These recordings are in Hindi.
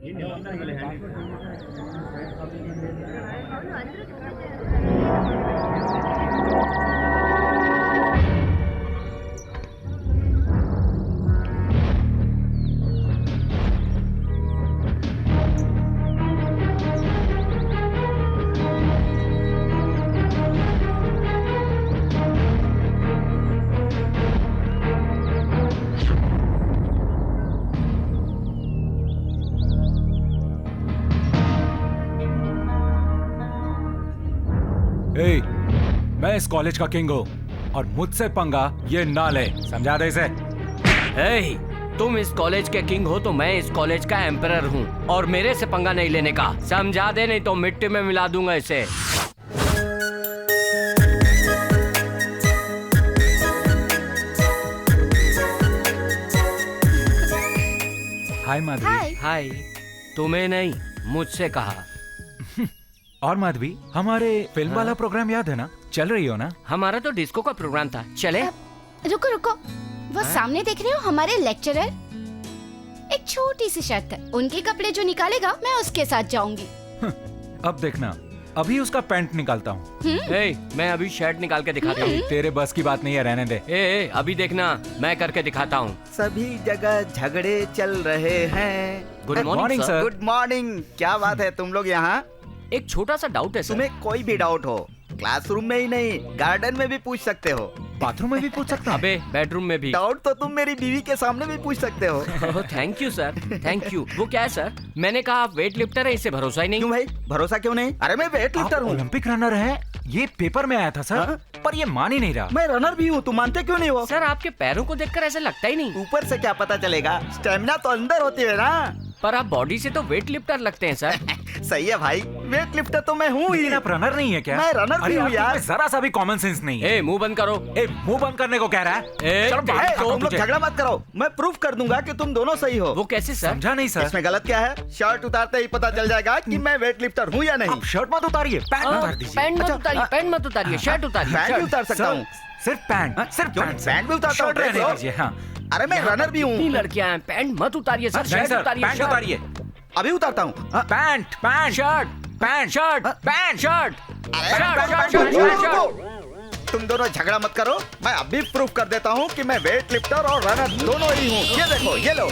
ए, मैं इस कॉलेज का किंग हूँ और मुझसे पंगा ये ना ले, समझा दे इसे। हे, तुम इस कॉलेज के किंग हो तो मैं इस कॉलेज का एम्परर हूँ और मेरे से पंगा नहीं लेने का, समझा दे, नहीं तो मिट्टी में मिला दूंगा इसे। हाय माधवी। हाय। तुम्हें नहीं, मुझसे कहा। और माधवी, हमारे फिल्म वाला प्रोग्राम याद है ना? चल रही हो ना? हमारा तो डिस्को का प्रोग्राम था, चले? रुको रुको, वो सामने देख रहे हो हमारे लेक्चरर? एक छोटी सी शर्त है, उनके कपड़े जो निकालेगा मैं उसके साथ जाऊंगी। अब देखना, अभी उसका पैंट निकालता हूँ। मैं अभी शर्ट निकाल के दिखाता हूँ। तेरे बस की बात नहीं है, रहने दे। अभी देखना, मैं करके दिखाता हूँ। सभी जगह झगड़े चल रहे हैं। Good morning sir. Good morning. क्या बात है तुम लोग यहाँ? एक छोटा सा डाउट है सर। तुम्हें कोई भी डाउट हो, क्लासरूम में ही नहीं, गार्डन में भी पूछ सकते हो, बाथरूम में भी पूछ सकता हूँ। अबे बेडरूम में भी। डाउट तो तुम मेरी बीवी के सामने भी पूछ सकते हो। Thank you sir, thank you. वो क्या है सर? मैंने कहा आप वेट लिफ्टर है, इसे भरोसा ही नहीं। क्यों भाई, भरोसा क्यों नहीं? अरे मैं वेट लिफ्टर हूँ। ओलंपिक रनर है, ये पेपर में आया था सर। हाँ? पर ये मान ही नहीं रहा। मैं रनर भी हूँ, तुम मानते क्यों नहीं हो? सर आपके पैरों को देखकर ऐसा लगता ही नहीं। ऊपर से क्या पता चलेगा, स्टेमिना तो अंदर होती है ना। पर आप बॉडी से तो वेट लिफ्टर लगते हैं सर। सही है भाई, वेट लिफ्टर तो मैं हूँ ही। लेकिन आप रनर नहीं है क्या? मैं रनर भी हूँ यार। जरा सा भी कॉमन सेंस नहीं है। मुंह बंद करो। मुंह बंद करने को कह रहा है। चलो भाई, तुम लोग झगड़ा मत करो, मैं प्रूफ कर दूंगा कि तुम दोनों सही हो। वो कैसे सर? समझा नहीं सर। इसमें गलत क्या है? शर्ट उतारते ही पता चल जाएगा कि मैं वेट लिफ्टर हूँ या नहीं। आप शर्ट मत उतारिए, पैंट उतार दीजिए। पैंट मत उतारिए, पैंट मत उतारिए, शर्ट उतारिए। पैंट भी उतार सकता हूँ। सिर्फ पैंट, सिर्फ पैंट। पैंट भी उतारता हूँ। शर्ट रहने दीजिए। हाँ, अरे मैं रनर भी हूँ। इतनी लड़कियां हैं, पैंट मत उतारिए सर, शर्ट उतारिए। पैंट उतारिए। अभी उतारता हूँ। Pant, pant, shirt, pant, shirt, pant, shirt. तुम दोनों झगड़ा मत करो, मैं अभी प्रूफ कर देता हूँ कि मैं वेट लिफ्टर और रनर दोनों ही हूँ। ये देखो, ये लो।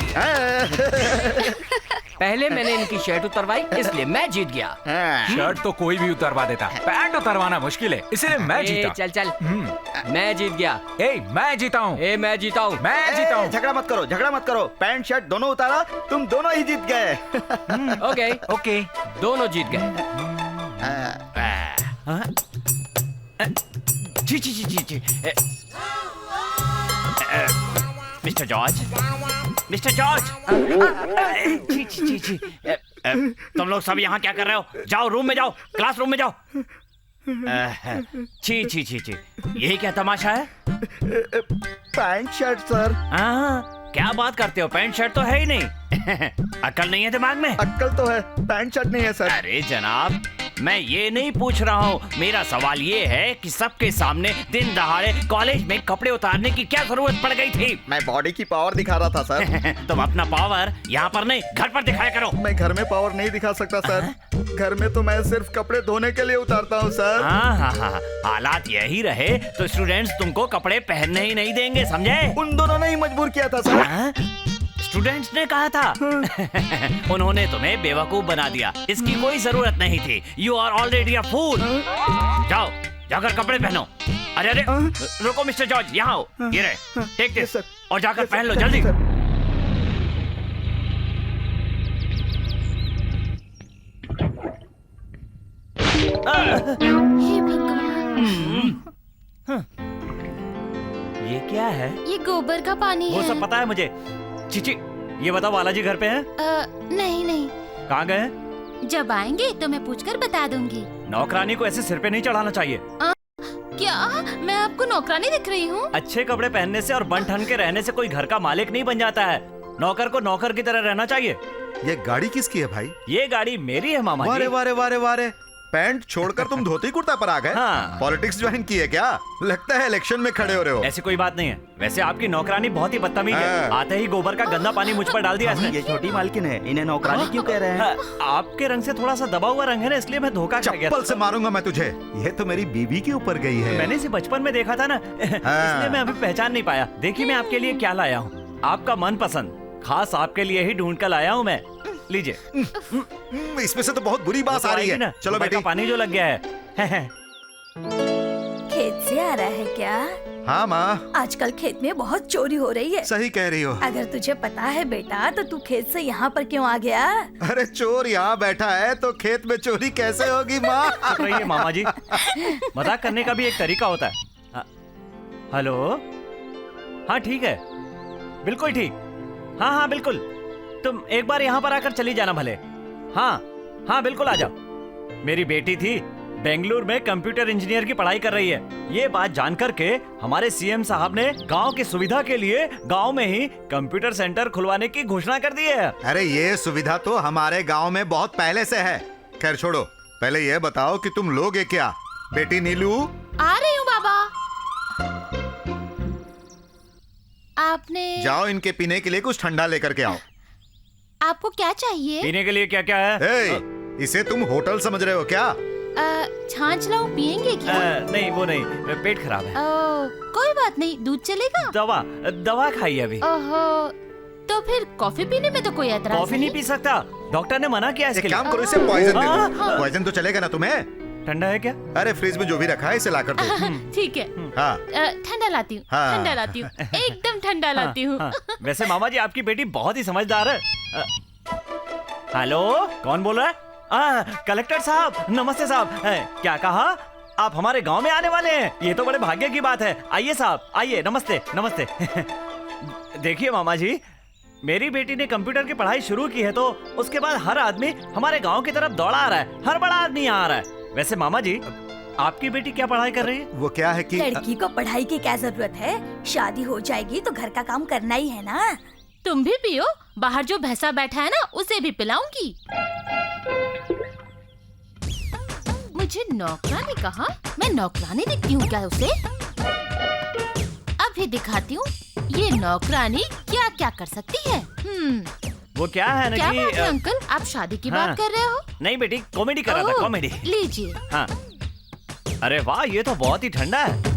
पहले मैंने इनकी शर्ट उतरवाई, इसलिए मैं जीत गया। शर्ट तो कोई भी उतरवा देता, पैंट उतरवाना मुश्किल है, इसलिए मैं जीता। चल चल, मैं जीत गया। मैं जीता हूँ। मैं जीता हूँ। मैं जीता हूँ। झगड़ा मत करो, झगड़ा मत करो। पैंट शर्ट दोनों उतारा, तुम दोनों ही जीत गए। ओके ओके, दोनों जीत गए। जी जी जी जी जी। Mister George, mister George. जी जी जी जी। तुम लोग सब यहाँ क्या कर रहे हो? जाओ रूम में जाओ, क्लासरूम में जाओ। छी छी छी छी, यही क्या तमाशा है? Pant shirt sir. क्या बात करते हो? पैंट शर्ट तो है ही नहीं। अक्ल नहीं है दिमाग में? अक्ल तो है, पैंट शर्ट नहीं है सर। अरे जनाब, मैं ये नहीं पूछ रहा हूँ, मेरा सवाल ये है कि सबके सामने दिन दहाड़े कॉलेज में कपड़े उतारने की क्या जरूरत पड़ गई थी? मैं बॉडी की पावर दिखा रहा था सर। तुम अपना पावर यहाँ पर नहीं, घर पर दिखाया करो। मैं घर में पावर नहीं दिखा सकता सर, घर में तो मैं सिर्फ कपड़े धोने के लिए उतारता हूँ सर। हाँ, हालात यही रहे तो स्टूडेंट्स तुमको कपड़े पहनने ही नहीं देंगे, समझे? उन दोनों ने ही मजबूर किया था सर। स्टूडेंट्स ने कहा था। उन्होंने तुम्हें बेवकूफ बना दिया, इसकी कोई जरूरत नहीं थी। यू आर ऑलरेडी अ फूल। जाओ, जाकर कपड़े पहनो। अरे अरे, रुको मिस्टर जॉर्ज, यहाँ आओ। ये रहे, टेक दिस और जाकर पहन लो जल्दी। ये क्या है? ये गोबर का पानी वो है। सब पता है मुझे। चीची, ये बताओ बालाजी घर पे हैं? नहीं नहीं, कहाँ गए हैं? जब आएंगे तो मैं पूछकर बता दूंगी। नौकरानी को ऐसे सिर पे नहीं चढ़ाना चाहिए। क्या मैं आपको नौकरानी दिख रही हूँ? अच्छे कपड़े पहनने से और बन ठन के रहने से कोई घर का मालिक नहीं बन जाता है। नौकर को नौकर की तरह रहना चाहिए। ये गाड़ी किसकी है भाई? ये गाड़ी मेरी है मामा जी। वारे वारे वारे वारे, पैंट छोड़कर तुम धोती कुर्ता पर आ गए? हाँ। पॉलिटिक्स ज्वाइन की है क्या? लगता है इलेक्शन में खड़े हो रहे हो। ऐसी कोई बात नहीं है। वैसे आपकी नौकरानी बहुत ही बदतमीज है। हाँ। आते ही गोबर का गंदा पानी मुझ पर डाल दिया इसने। ये छोटी मालकिन है, इन्हें नौकरानी क्यों कह रहे हैं? हाँ, आपके रंग से थोड़ा सा दबा हुआ रंग है ना, इसलिए मैं धोखा खा गया। चप्पल से मारूंगा मैं तुझे। ये तो मेरी बीवी के ऊपर गई है। मैंने इसे बचपन में देखा था ना, इसलिए मैं अभी पहचान नहीं पाया। देखिए मैं आपके लिए क्या लाया हूँ, आपका मनपसंद, खास आपके लिए ही ढूंढ कर लाया हूँ मैं। लीजिए। इसमें से तो बहुत बुरी बात आ रही है। चलो बेटी। पानी जो लग गया है। खेत से आ रहा है क्या? हाँ माँ, आजकल खेत में बहुत चोरी हो रही है। सही कह रही हो। अगर तुझे पता है बेटा, तो तू खेत से यहाँ पर क्यों आ गया? अरे चोर यहाँ बैठा है तो खेत में चोरी कैसे होगी माँ? चुप रहिए मामा जी, मजाक करने का भी एक तरीका होता है। हेलो, हाँ ठीक है, बिल्कुल ठीक। हाँ हाँ बिल्कुल, तुम एक बार यहाँ पर आकर चली जाना भले। हाँ हाँ बिल्कुल आ जाओ। मेरी बेटी थी, बेंगलुरु में कंप्यूटर इंजीनियर की पढ़ाई कर रही है। ये बात जानकर के हमारे सीएम साहब ने गांव की सुविधा के लिए गांव में ही कंप्यूटर सेंटर खुलवाने की घोषणा कर दी है। अरे ये सुविधा तो हमारे गांव में बहुत पहले से है। खैर छोड़ो, पहले ये बताओ कि तुम लोगे क्या? बेटी नीलू। आ रही हूँ बाबा। आपने जाओ इनके पीने के लिए कुछ ठंडा लेकर के आओ। आपको क्या चाहिए? पीने के लिए क्या क्या है? इसे तुम होटल समझ रहे हो क्या? छाछ लाऊं, पियेंगे क्या? नहीं वो नहीं, पेट खराब है। कोई बात नहीं, दूध चलेगा? दवा खाइए अभी। ओहो, तो फिर कॉफी पीने में तो कोई एतराज कॉफी नहीं पी सकता, डॉक्टर ने मना किया इसके एक लिए। काम करो, इसे पॉइजन दे हाँ, दो। हाँ। पॉइजन तो चलेगा ना तुम्हें? ठंडा है क्या? अरे फ्रिज में जो भी रखा है इसे ला कर दो। ठीक है। हाँ। ठंडा लाती हूँ। हाँ। ठंडा लाती हूँ, एकदम ठंडा लाती हूँ। हाँ, वैसे मामा जी आपकी बेटी बहुत ही समझदार है। हेलो, कौन बोल रहा है? कलेक्टर साहब, नमस्ते साहब। क्या कहा? आप हमारे गांव में आने वाले हैं? ये तो बड़े भाग्य की बात है। आइए साहब, आइए। नमस्ते नमस्ते। देखिए मामा जी, मेरी बेटी ने कंप्यूटर की पढ़ाई शुरू की है तो उसके बाद हर आदमी हमारे गांव की तरफ दौड़ा आ रहा है, हर बड़ा आदमी यहाँ आ रहा है। वैसे मामा जी, आपकी बेटी क्या पढ़ाई कर रही है? वो क्या है कि लड़की को पढ़ाई की क्या जरूरत है? शादी हो जाएगी तो घर का काम करना ही है ना। तुम भी पियो, बाहर जो भैंसा बैठा है ना उसे भी पिलाऊंगी। मुझे नौकरानी कहा? मैं नौकरानी दिखती हूँ क्या उसे? अभी दिखाती हूँ ये नौकरानी क्या क्या कर सकती है। वो क्या है ना क्या कि बात है अंकल, आप शादी की हाँ। बात कर रहे हो? नहीं बेटी, कॉमेडी कर रहा था, ओह, कॉमेडी। लीजिए। हाँ। अरे वाह, ये तो बहुत ही ठंडा है।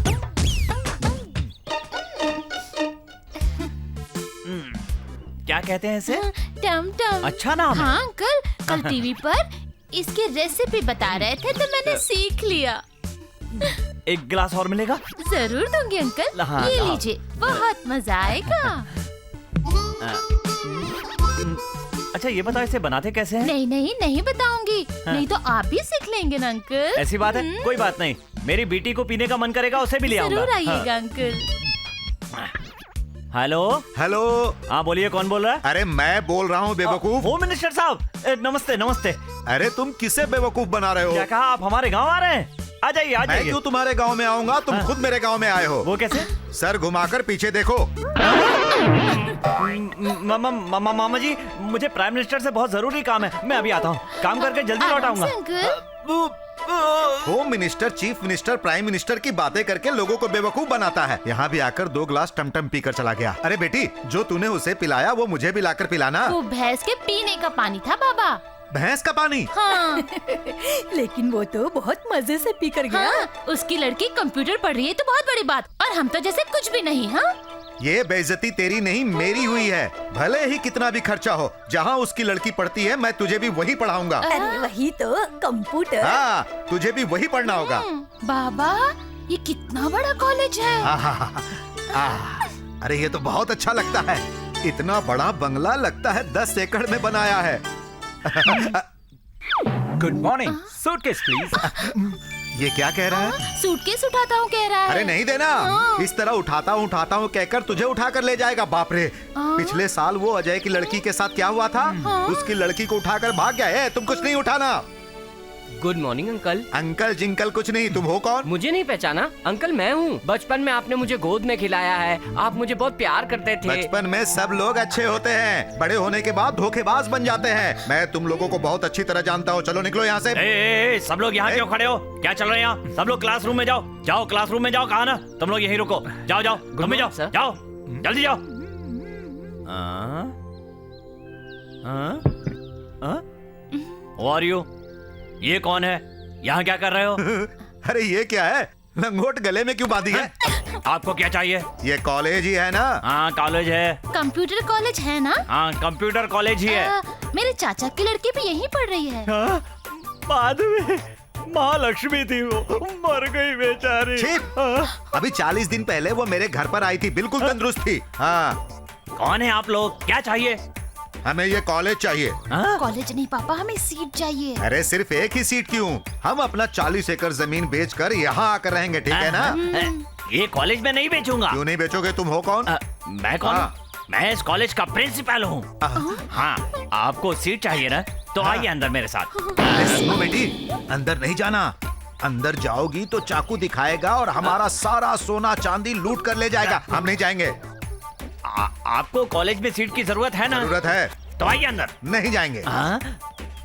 क्या कहते हैं इसे? टम टम। अच्छा नाम है। हाँ अंकल, कल टीवी पर इसकी रेसिपी बता रहे थे तो मैंने सीख लिया। एक गिलास और मिलेगा? जरूर दूंगी अंकल। हाँ, ये हाँ। लीजिए, बहुत मजा आएगा। अच्छा ये बताओ, इसे बनाते कैसे हैं? नहीं नहीं नहीं बताऊंगी, नहीं तो आप भी सीख लेंगे ना अंकल। ऐसी बात है? कोई बात नहीं, मेरी बेटी को पीने का मन करेगा, उसे भी ले आऊंगा। जरूर आइएगा अंकल। हेलो। हेलो। हाँ बोलिए, कौन बोल रहा है? अरे मैं बोल रहा हूँ बेवकूफ। होम मिनिस्टर साहब, नमस्ते नमस्ते। अरे तुम किसे बेवकूफ बना रहे हो? क्या कहा? आप हमारे गांव आ रहे हैं? आ जाइए आ मैं जाइए। क्यों तुम्हारे गांव में आऊंगा? तुम खुद मेरे गांव में आए हो। वो कैसे? सर घुमाकर पीछे देखो। मामा जी, मुझे प्राइम मिनिस्टर से बहुत जरूरी काम है, मैं अभी आता हूँ। काम करके जल्दी लौट आराम आऊंगा। से uncle. Home minister, chief minister, prime minister की बातें करके लोगों को बेवकूफ बनाता है। यहाँ भी आकर 2 गिलास टमटम पीकर चला गया। अरे बेटी, जो तूने उसे पिलाया वो मुझे भी लाकर पिलाना। वो भैंस के पीने का पानी था बाबा। भैंस का पानी? हाँ, लेकिन वो तो बहुत मजे से पी कर गया। हाँ, उसकी लड़की कंप्यूटर पढ़ रही है तो बहुत बड़ी बात, और हम तो जैसे कुछ भी नहीं। हाँ, ये बेइज्जती तेरी नहीं मेरी हुई है। भले ही कितना भी खर्चा हो, जहाँ उसकी लड़की पढ़ती है मैं तुझे भी वही पढ़ाऊंगा। अरे वही तो, कंप्यूटर। हाँ, तुझे भी वही पढ़ना होगा। बाबा ये कितना बड़ा कॉलेज है। अरे ये तो बहुत अच्छा लगता है। इतना बड़ा बंगला लगता है 10 एकड़ में बनाया है। Good morning, suitcase please. ये क्या कह रहा है? सूटकेस उठाता हूँ कह रहा है। अरे नहीं देना। इस तरह उठाता हूँ कहकर तुझे उठा कर ले जाएगा। बाप रे, पिछले साल वो अजय की लड़की के साथ क्या हुआ था? उसकी लड़की को उठाकर भाग गया है। तुम कुछ नहीं उठाना। Good morning uncle. अंकल जिंकल कुछ नहीं, तुम हो कौन? मुझे नहीं पहचाना? अंकल मैं हूँ। बचपन में आपने मुझे गोद में खिलाया है, आप मुझे बहुत प्यार करते थे। बचपन में सब लोग अच्छे होते हैं, बड़े होने के बाद धोखेबाज बन जाते हैं। मैं तुम लोगों को बहुत अच्छी तरह जानता हूँ। चलो निकलो यहाँ से। सब लोग यहाँ क्यों खड़े हो? क्या चल रहा है यहाँ? सब लोग क्लासरूम में जाओ, जाओ क्लासरूम में जाओ। कहा ना तुम लोग यहीं रुको। जाओ जाओ, तुम भी जाओ, जाओ जल्दी जाओ। Who are you? ये कौन है? यहाँ क्या कर रहे हो? अरे ये क्या है? लंगोट गले में क्यों बांधी है? आपको क्या चाहिए? ये कॉलेज ही है ना? हाँ कॉलेज है। कंप्यूटर कॉलेज है ना? हाँ कंप्यूटर कॉलेज ही है। मेरे चाचा की लड़की भी यहीं पढ़ रही है। बाद में महालक्ष्मी थी, वो मर गई बेचारी। छिप! अभी 40 दिन पहले वो मेरे घर पर आई थी, बिल्कुल तंदुरुस्त थी। हाँ। कौन है आप लोग? क्या चाहिए? हमें ये कॉलेज चाहिए। कॉलेज नहीं पापा, हमें सीट चाहिए। अरे सिर्फ एक ही सीट क्यों? हम अपना 40 एकड़ जमीन बेचकर यहाँ आकर रहेंगे, ठीक है ना? ये कॉलेज में नहीं बेचूंगा। क्यों नहीं बेचोगे? तुम हो कौन? मैं कौन हूँ? मैं इस कॉलेज का प्रिंसिपल हूँ। हाँ आपको सीट चाहिए ना, तो आइए अंदर मेरे साथ। सुनो बेटी, अंदर नहीं जाना। अंदर जाओगी तो चाकू दिखाएगा और हमारा सारा सोना चांदी लूट कर ले जाएगा। हम नहीं जाएंगे। आपको कॉलेज में सीट की जरूरत है ना? जरूरत है तो आइए अंदर। नहीं जाएंगे।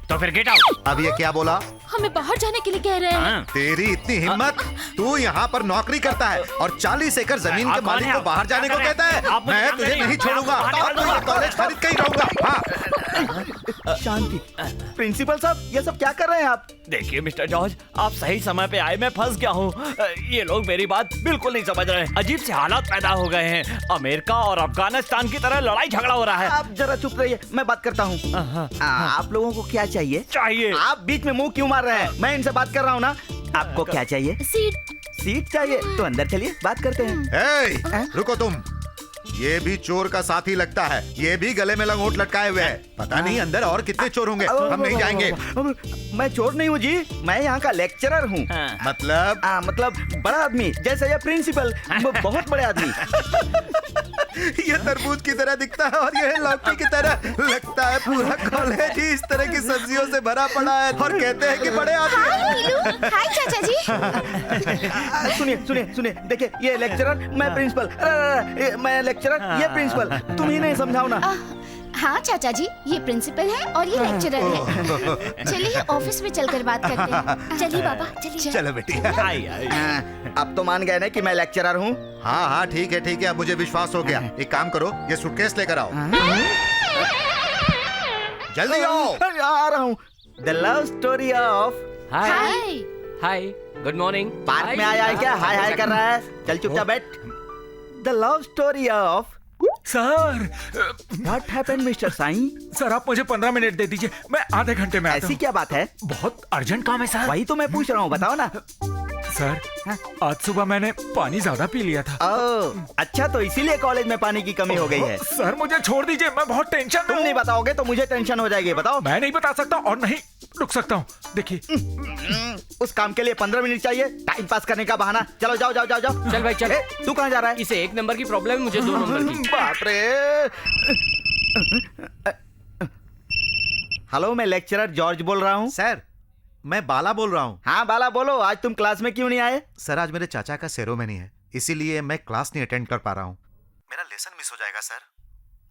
तो फिर गेट आउट। अब ये क्या बोला? हमें बाहर जाने के लिए कह रहे हैं। तेरी इतनी हिम्मत? तू यहाँ पर नौकरी करता है और 40 एकड़ जमीन के मालिक को बाहर जाने को कहता है? मैं तुझे नहीं छोड़ूंगा और मैं ये कॉलेज खरीद के ही रहूंगा। हाँ। शांति। प्रिंसिपल साहब, ये सब क्या कर रहे हैं आप? देखिए मिस्टर जॉर्ज, आप सही समय पे आए। मैं फंस गया हूँ। ये लोग मेरी बात बिल्कुल नहीं समझ रहे हैं। अजीब से हालात पैदा हो गए हैं। अमेरिका और अफगानिस्तान की तरह लड़ाई झगड़ा हो रहा है। आप जरा चुप रहिए, मैं बात करता हूँ। आप लोगों को क्या चाहिए? आप बीच में मुंह क्यों मार रहे हैं? मैं इनसे बात कर रहा हूँ ना। आपको क्या चाहिए? सीट चाहिए तो अंदर चलिए, बात करते हैं। रुको तुम। ये भी चोर का साथी लगता है। ये भी गले में लंगोट लटकाए हुए है। पता नहीं अंदर और कितने चोर होंगे। हम नहीं जाएंगे। मैं चोर नहीं हूँ जी, मैं यहाँ का लेक्चरर हूँ। मतलब? मतलब बड़ा आदमी, जैसे ये प्रिंसिपल, बहुत बड़े आदमी। ये तरबूज की तरह दिखता है और ये लौकी की तरह लगता है। पूरा कॉलेज ही इस तरह की सब्जियों से भरा पड़ा है और कहते हैं कि बड़े आदमी। हाय चाचा जी। सुनिए, देखिए ये लेक्चरर, मैं प्रिंसिपल। मैं लेक्चरर, ये प्रिंसिपल। तुम ही नहीं समझाओ ना। हाँ चाचा जी, ये प्रिंसिपल है और ये लेक्चरर है। चलिए ऑफिस में चलकर बात करते हैं। चलिए बाबा, चलिए। चलो बेटी। अब तो मान गए ना कि मैं लेक्चरर हूँ। हाँ ठीक है, अब मुझे विश्वास हो गया। एक काम करो, ये सूटकेस लेकर आओ। जल्दी आओ। आ रहा हूँ। The love story of. Hi good morning. Park में आया है क्या? हाय कर रहा है? चल चुपचाप बैठ। The love story of. Sir, What happened, mister Sai? Sir आप मुझे 15 मिनट दे दीजिए, मैं आधे घंटे में आता ऐसी हूँ। क्या बात है? बहुत अर्जेंट काम है सर। वही तो मैं पूछ रहा हूँ, बताओ ना। सर, आज सुबह मैंने पानी ज्यादा पी लिया था। अच्छा, तो इसीलिए कॉलेज में पानी की कमी हो गई है। सर मुझे छोड़ दीजिए, मैं बहुत टेंशन में तुम हूँ। नहीं बताओगे तो मुझे टेंशन हो जाएगी। बताओ। मैं नहीं बता सकता और नहीं रुक सकता हूँ। देखिए, उस काम के लिए 15 मिनट चाहिए, टाइम पास करने का बहाना। चलो जाओ। चल भाई चल। तू कहाँ जा रहा है? इसे 1 नंबर की प्रॉब्लम है, मुझे 2 नंबर की। बाप रे। हेलो, मैं लेक्चरर जॉर्ज बोल रहा हूँ। सर, मैं बाला बोल रहा हूँ। हाँ बाला बोलो, आज तुम क्लास में क्यों नहीं आए? सर, आज मेरे चाचा का सेरेमनी है, इसीलिए मैं क्लास नहीं अटेंड कर पा रहा हूँ। मेरा लेसन मिस हो जाएगा सर।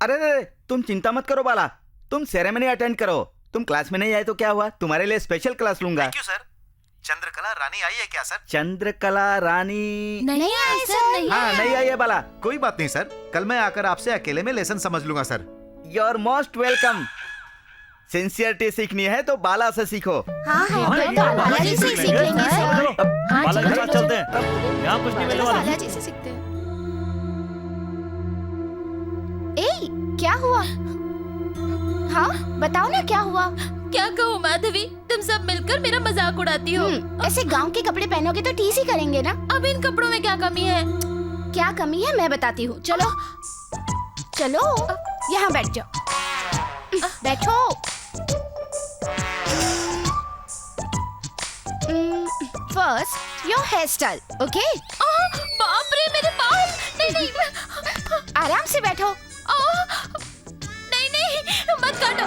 अरे तुम चिंता मत करो बाला, तुम सेरेमनी अटेंड करो। तुम क्लास में नहीं आए तो क्या हुआ, तुम्हारे लिए स्पेशल क्लास लूंगा। क्यों सर? चंद्रकला रानी आई है क्या सर? चंद्रकला रानी नहीं आए सर, नहीं। हाँ नहीं आई है बाला। कोई बात नहीं सर, कल मैं आकर आपसे अकेले में लेसन समझ लूंगा sir. You are most welcome. Sincerity सीखनी है तो बाला से सीखो। हाँ बालाजी से सीख लेंगे सर। बालाजी के साथ चलते हैं, यहाँ कुछ नहीं मिलने वाला। बालाजी से सीखते हैं। ए, क्या हुआ? हाँ बताओ ना, क्या हुआ? क्या कहूँ माधवी, तुम सब मिलकर मेरा मजाक उड़ाती हो। ऐसे गांव के कपड़े पहनोगे तो टीज ही करेंगे ना। अब इन कपड़ों में क्या कमी है? क्या कमी है मैं बताती हूँ। चलो यहाँ बैठ जाओ। बैठो। First your hairstyle, okay? बाप रे मेरे बाल। नहीं आराम से बैठो। नहीं मत काटो।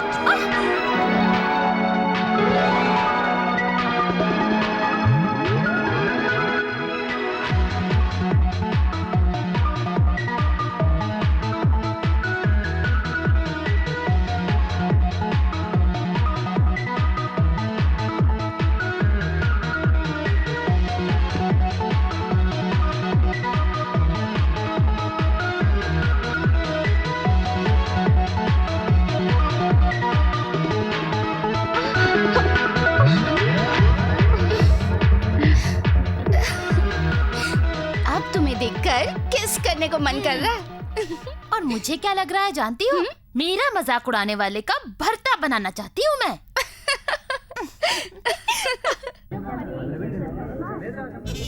करने को मन कर रहा है। और मुझे क्या लग रहा है जानती हो? मेरा मजाक उड़ाने वाले का भरता बनाना चाहती हूँ मैं।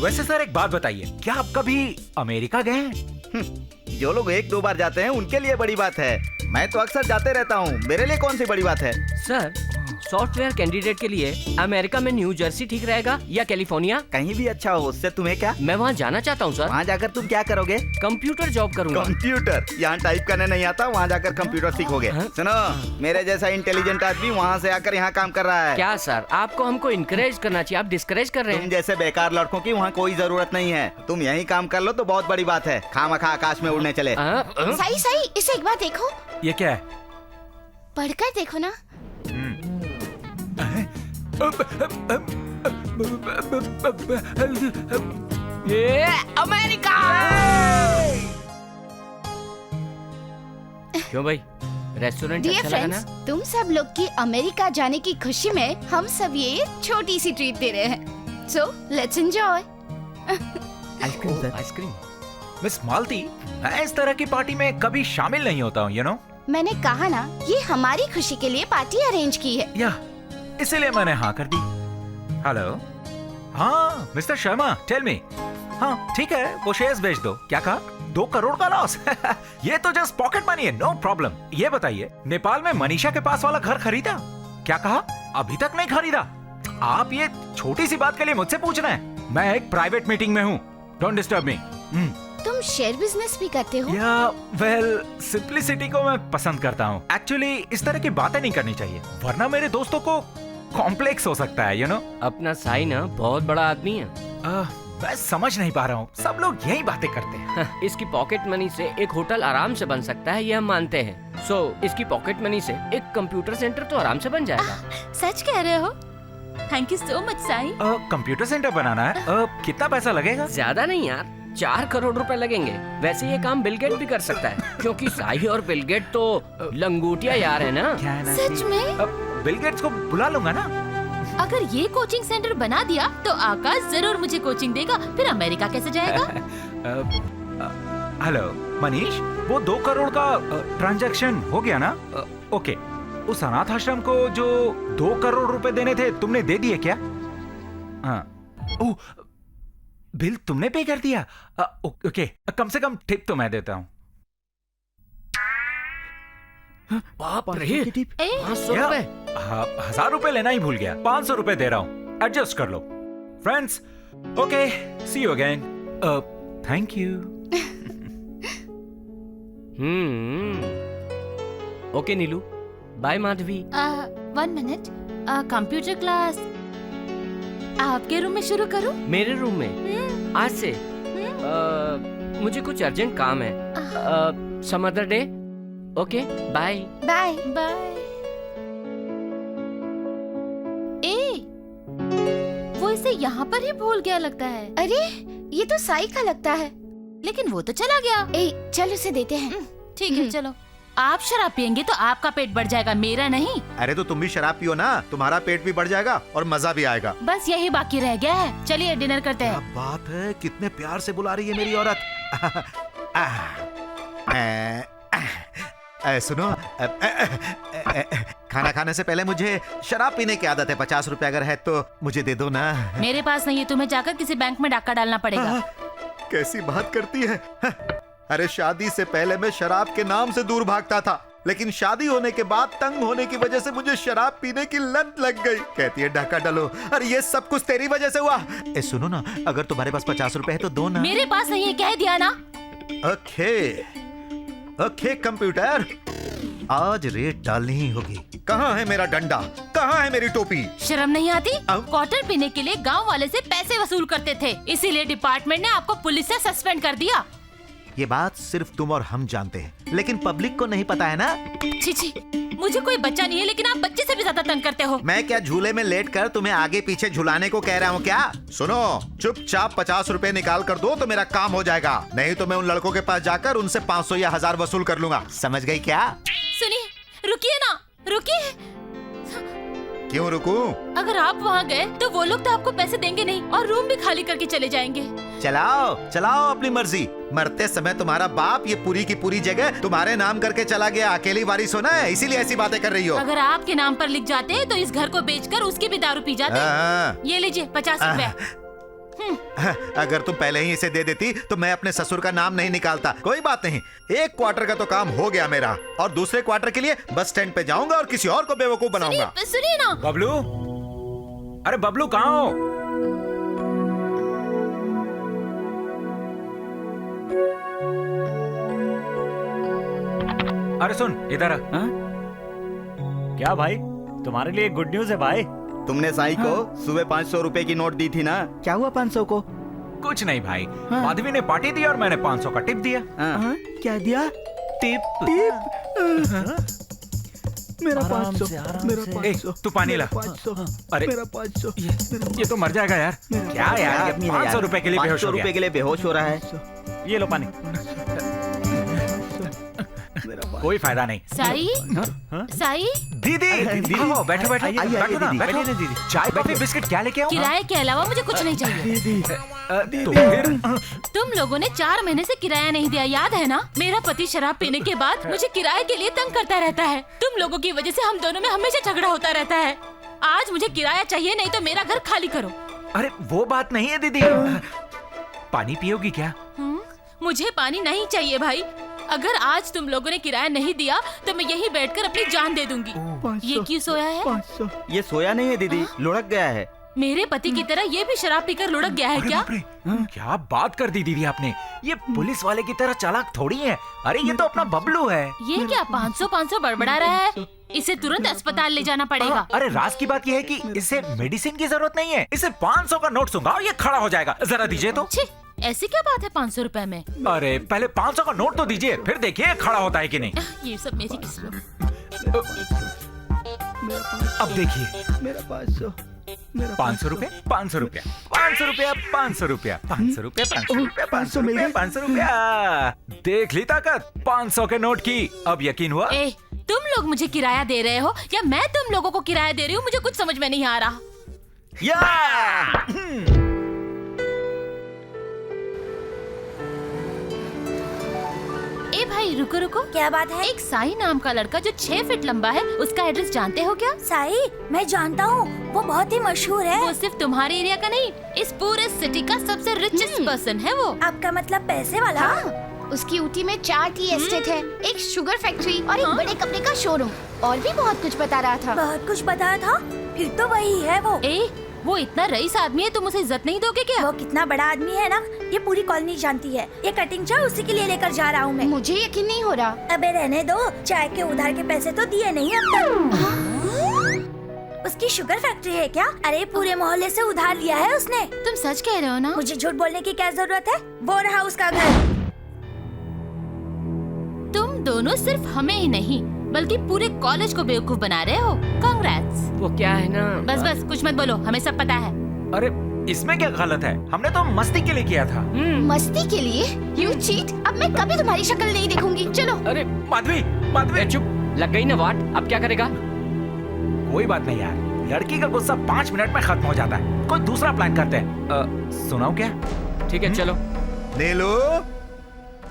वैसे सर एक बात बताइए, क्या आप कभी अमेरिका गए हैं? जो लोग 1-2 बार जाते हैं उनके लिए बड़ी बात है। मैं तो अक्सर जाते रहता हूँ, मेरे लिए कौन सी बड़ी बात है। सर, सॉफ्टवेयर कैंडिडेट के लिए अमेरिका में न्यू जर्सी ठीक रहेगा या कैलिफोर्निया? कहीं भी अच्छा हो, उससे तुम्हें क्या। मैं वहाँ जाना चाहता हूँ सर। वहाँ जाकर तुम क्या करोगे? कंप्यूटर जॉब करूँगा। कंप्यूटर? यहाँ टाइप करने नहीं आता, वहाँ जाकर कंप्यूटर सीखोगे। सुनो, मेरे जैसा इंटेलिजेंट आदमी वहाँ से आकर यहाँ काम कर रहा है। क्या सर, आपको हमको इनकरेज करना चाहिए, आप डिस्करेज कर रहे हैं। तुम जैसे बेकार लड़कों की वहाँ कोई जरूरत नहीं है। तुम यही काम कर लो तो बहुत बड़ी बात है, खामखा आकाश में उड़ने चले। सही सही, इसे एक बार देखो। ये क्या है? पढ़कर देखो ना। ये अमेरिका। क्यों भाई, रेस्टोरेंट डियर अच्छा लगा फ्रेंड्स, ना? तुम सब लोग की अमेरिका जाने की खुशी में हम सब ये छोटी सी ट्रीट दे रहे हैं। So let's enjoy. Ice cream sir. Ice cream. Miss Malati, मैं इस तरह की पार्टी में कभी शामिल नहीं होता हूँ, यू नो। मैंने कहा ना, ये हमारी खुशी के लिए पार्टी अरेंज की है। या इसीलिए मैंने हाँ कर दी। हेलो, हाँ मिस्टर शर्मा, टेल मी। हाँ ठीक है, वो शेयर्स बेच दो। क्या कहा? 2 करोड़ का लॉस? ये तो जस्ट पॉकेट मनी है, नो प्रॉब्लम। ये बताइए, नेपाल में मनीषा के पास वाला घर खरीदा? क्या कहा? अभी तक नहीं खरीदा? आप ये छोटी सी बात के लिए मुझसे पूछ रहे हैं? मैं एक प्राइवेट मीटिंग में हूँ, डोंट डिस्टर्ब मी। तुम शेयर बिजनेस भी करते हो? या वेल, सिंप्लिसिटी को मैं पसंद करता हूँ। एक्चुअली इस तरह की बातें नहीं करनी चाहिए, वरना मेरे दोस्तों को कॉम्प्लेक्स हो सकता है, यू नो। अपना साई ना बहुत बड़ा आदमी है। मैं समझ नहीं पा रहा हूँ, सब लोग यही बातें करते हैं। इसकी पॉकेट मनी से एक होटल आराम से बन सकता है, ये हम मानते हैं। सो इसकी पॉकेट मनी से एक कंप्यूटर सेंटर तो आराम से बन जाएगा। सच कह रहे हो? Thank you so much Sai. Computer centre बनाना है? कितना पैसा लगेगा? ज्यादा नहीं यार, 4 करोड़ रुपए लगेंगे। वैसे ये काम बिल गेट भी कर सकता है, क्योंकि साई और बिल गेट तो लंगूटिया यार है ना। सच में? बिल गेट्स को बुला लूंगा ना। अगर ये कोचिंग सेंटर बना दिया तो आकाश जरूर मुझे कोचिंग देगा। फिर अमेरिका कैसे जाएगा? हेलो मनीष, वो 2 करोड़ का ट्रांजैक्शन हो गया ना? ओके, उस अनाथ आश्रम को जो 2 करोड़ रुपए देने थे, तुमने दे दिए क्या? हाँ। ओह, बिल तुमने पे कर दिया? ओके, कम से कम टिप तो मैं देता हूँ। बाप रे, 500 या, रुपए। 1000 रुपए लेना ही भूल गया। 500 रुपए दे रहा हूँ, एडजस्ट कर लो। Friends, okay, see you again. Thank you. Okay Neelu, bye Madhavi. 1 minute, computer class आपके रूम में शुरू करूं? मेरे रूम में? आज से? मुझे कुछ अर्जेंट काम है। Some other day. Okay, bye. Bye bye. ए, वो इसे यहाँ पर ही भूल गया लगता है। अरे, ये तो साई का लगता है। लेकिन वो तो चला गया। ए, चल उसे देते हैं। ठीक है, चलो। आप शराब पियेंगे तो आपका पेट बढ़ जाएगा, मेरा नहीं। अरे तो तुम भी शराब पियो ना, तुम्हारा पेट भी बढ़ जाएगा और मजा भी आएगा। बस यही बाकी रह गया है। चलिए डिनर करते हैं। क्या बात है, कितने प्यार से बुला रही है मेरी औरत। सुनो, खाना खाने से पहले मुझे शराब पीने की आदत है। 50 रुपए अगर है तो मुझे दे दो ना। मेरे पास नहीं है, तुम्हें जाकर किसी बैंक में डाका डालना पड़ेगा। कैसी बात करती है। अरे शादी से पहले मैं शराब के नाम से दूर भागता था, लेकिन शादी होने के बाद तंग होने की वजह से मुझे शराब पीने की लत लग गई। कहती है डाका डालो। अरे ये सब कुछ तेरी वजह से हुआ। सुनो ना, अगर तुम्हारे पास 50 रुपए है तो दो ना। मेरे पास नहीं है, कह दिया ना। ओके कंप्यूटर, आज रेट डालनी ही होगी। कहाँ है मेरा डंडा, कहाँ है मेरी टोपी? शर्म नहीं आती? क्वार्टर पीने के लिए गांव वाले से पैसे वसूल करते थे, इसीलिए डिपार्टमेंट ने आपको पुलिस से सस्पेंड कर दिया। ये बात सिर्फ तुम और हम जानते हैं, लेकिन पब्लिक को नहीं पता है ना। छी छी, मुझे कोई बच्चा नहीं है, लेकिन आप बच्चे से भी ज्यादा तंग करते हो। मैं क्या झूले में लेट कर तुम्हें आगे पीछे झुलाने को कह रहा हूँ क्या? सुनो, चुपचाप 50 रुपए निकाल कर दो तो मेरा काम हो जाएगा, नहीं तो मैं उन लड़कों के पास जाकर उनसे 500 या 1000 वसूल कर लूंगा। समझ गई क्या? सुनिए, रुकिए ना, रुकिए। क्यों रुकूं? अगर आप वहाँ गए तो वो लोग तो आपको पैसे देंगे नहीं और रूम भी खाली करके चले जाएंगे। चलाओ चलाओ अपनी मर्जी। मरते समय तुम्हारा बाप ये पूरी की पूरी जगह तुम्हारे नाम करके चला गया, अकेली वारिस होना है, इसीलिए ऐसी बातें कर रही हो। अगर आपके नाम पर लिख जाते तो इस घर को बेचकर उसकी भी दारू पी जाते। ये लीजिए 50 रुपए। अगर तुम पहले ही इसे दे देती तो मैं अपने ससुर का नाम नहीं निकालता। कोई बात नहीं, एक क्वार्टर का तो काम हो गया मेरा, और दूसरे क्वार्टर के लिए बस स्टैंड पे जाऊंगा और किसी और को बेवकूफ बनाऊंगा। सुनिए ना बबलू, अरे बबलू कहाँ हो? अरे सुन इधर आ। क्या भाई, तुम्हारे लिए गुड न्यूज है भाई। तुमने साई को सुबह 500 रुपए की नोट दी थी ना, क्या हुआ 500 को? कुछ नहीं भाई, माधवी ने पार्टी दी और मैंने 500 का टिप दिया। क्या दिया? टिप। मेरा 500, मेरा 500, तू पानी ला। 500, अरे मेरा 500, ये तो मर जाएगा यार। क्या यार, 500 रुपए के लिए बेहोश हो 500 रुपए गया। के लिए बेहोश हो रहा है। ये लो पानी। कोई फायदा नहीं। साई, साई दीदी आओ, बैठो बैठो बैठो ना, बैठो दीदी। चाय कॉफी बिस्किट क्या लेके आऊं? किराए के अलावा मुझे कुछ नहीं चाहिए। तो फिर तुम लोगों ने 4 महीने से किराया नहीं दिया, याद है ना? मेरा पति शराब पीने के बाद मुझे किराए के लिए तंग करता रहता है। तुम लोगों की वजह से हम दोनों में हमेशा झगड़ा होता रहता है। आज मुझे किराया चाहिए, नहीं तो मेरा घर खाली करो। अरे वो बात नहीं है दीदी। पानी पियोगी क्या? मुझे पानी नहीं चाहिए भाई। अगर आज तुम लोगों ने किराया नहीं दिया तो मैं यहीं बैठकर अपनी जान दे दूंगी। ये क्यों सोया है? 500। ये सोया नहीं है दीदी, लुढ़क गया है। मेरे पति की तरह ये भी शराब पीकर लुढ़क गया है क्या? क्या बात कर दी दीदी आपने। ये पुलिस वाले की तरह चालाक थोड़ी है। अरे ये तो अपना बबलू है। ये क्या 500 बड़बड़ा रहा है? इसे तुरंत अस्पताल ले जाना पड़ेगा। अरे राज की बात ये है कि इसे मेडिसिन की जरूरत नहीं है। इसे 500 का नोट सूंघा और ये खड़ा हो जाएगा। जरा दीजिए तो। छी, ऐसी क्या बात है 500 रुपए में? अरे पहले 500 का नोट तो दीजिए, फिर देखिए खड़ा होता है कि नहीं। ये सब मेरी किस्मत। अब देखिए मेरा 500, 500 रुपए, 500 रुपया, 500 रुपया, 500 रुपया, 500 रुपया, 500 रुपया, 500 रुपया, 500 रुपया। देख ली ताकत 500 के नोट की। अब यकीन हुआ? ए, तुम लोग मुझे किराया दे रहे हो या मैं तुम लोगों को किराया दे रही हूँ? मुझे कुछ समझ में नहीं आ रहा। ए भाई रुको रुको, क्या बात है? एक साई नाम का लड़का जो 6 फीट लंबा है, उसका एड्रेस जानते हो क्या? साई, मैं जानता हूँ, वो बहुत ही मशहूर है। वो सिर्फ तुम्हारे एरिया का नहीं, इस पूरे सिटी का सबसे रिचेस्ट पर्सन है वो। आपका मतलब पैसे वाला? हाँ, उसकी ऊटी में 4 टी एस्टेट है, एक शुगर फैक्ट्री और एक बड़े कपड़े का शोरूम, और भी बहुत कुछ बता रहा था। बहुत कुछ बताया था? फिर तो वही है वो। वो इतना रईस आदमी है, तुम उसे इज्जत नहीं दोगे क्या? वो कितना बड़ा आदमी है ना, ये पूरी कॉलोनी जानती है। ये कटिंग चाय उसी के लिए लेकर जा रहा हूँ मैं। मुझे यकीन नहीं हो रहा। अबे रहने दो, चाय के उधार के पैसे तो दिए नहीं अब तक। उसकी शुगर फैक्ट्री है क्या? अरे पूरे मोहल्ले से उधार लिया है उसने। तुम सच कह रहे हो ना? मुझे झूठ बोलने की क्या जरूरत है? वो रहा उसका घर। तुम दोनों सिर्फ हमें ही नहीं बल्कि पूरे कॉलेज को बेवकूफ बना रहे हो। कांग्रेट्स। वो क्या है ना, बस बस कुछ मत बोलो, हमें सब पता है। अरे इसमें क्या गलत है? हमने तो मस्ती के लिए किया था। मस्ती के लिए? You cheat! अब मैं कभी तुम्हारी शक्ल नहीं देखूंगी। चलो। अरे माधवी चुप, लग गई ना वाट। अब क्या करेगा? कोई बात नहीं यार, लड़की का गुस्सा 5 मिनट में खत्म हो जाता है। कोई दूसरा प्लान करते हैं। सुनाओ क्या? ठीक है चलो। नीलू,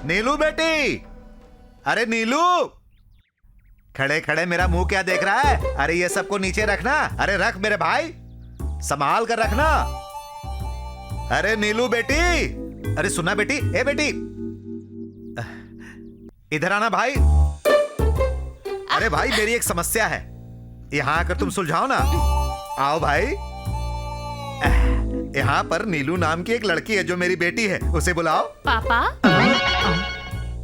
नीलू बेटी, अरे नीलू, खड़े खड़े मेरा मुंह क्या देख रहा है? अरे ये सबको नीचे रखना। अरे रख मेरे भाई, संभाल कर रखना। अरे नीलू बेटी, अरे सुना बेटी, ए बेटी इधर आना भाई। अरे भाई मेरी एक समस्या है, यहाँ आकर तुम सुलझाओ ना। आओ भाई। यहाँ पर नीलू नाम की एक लड़की है जो मेरी बेटी है, उसे बुलाओ। पापा,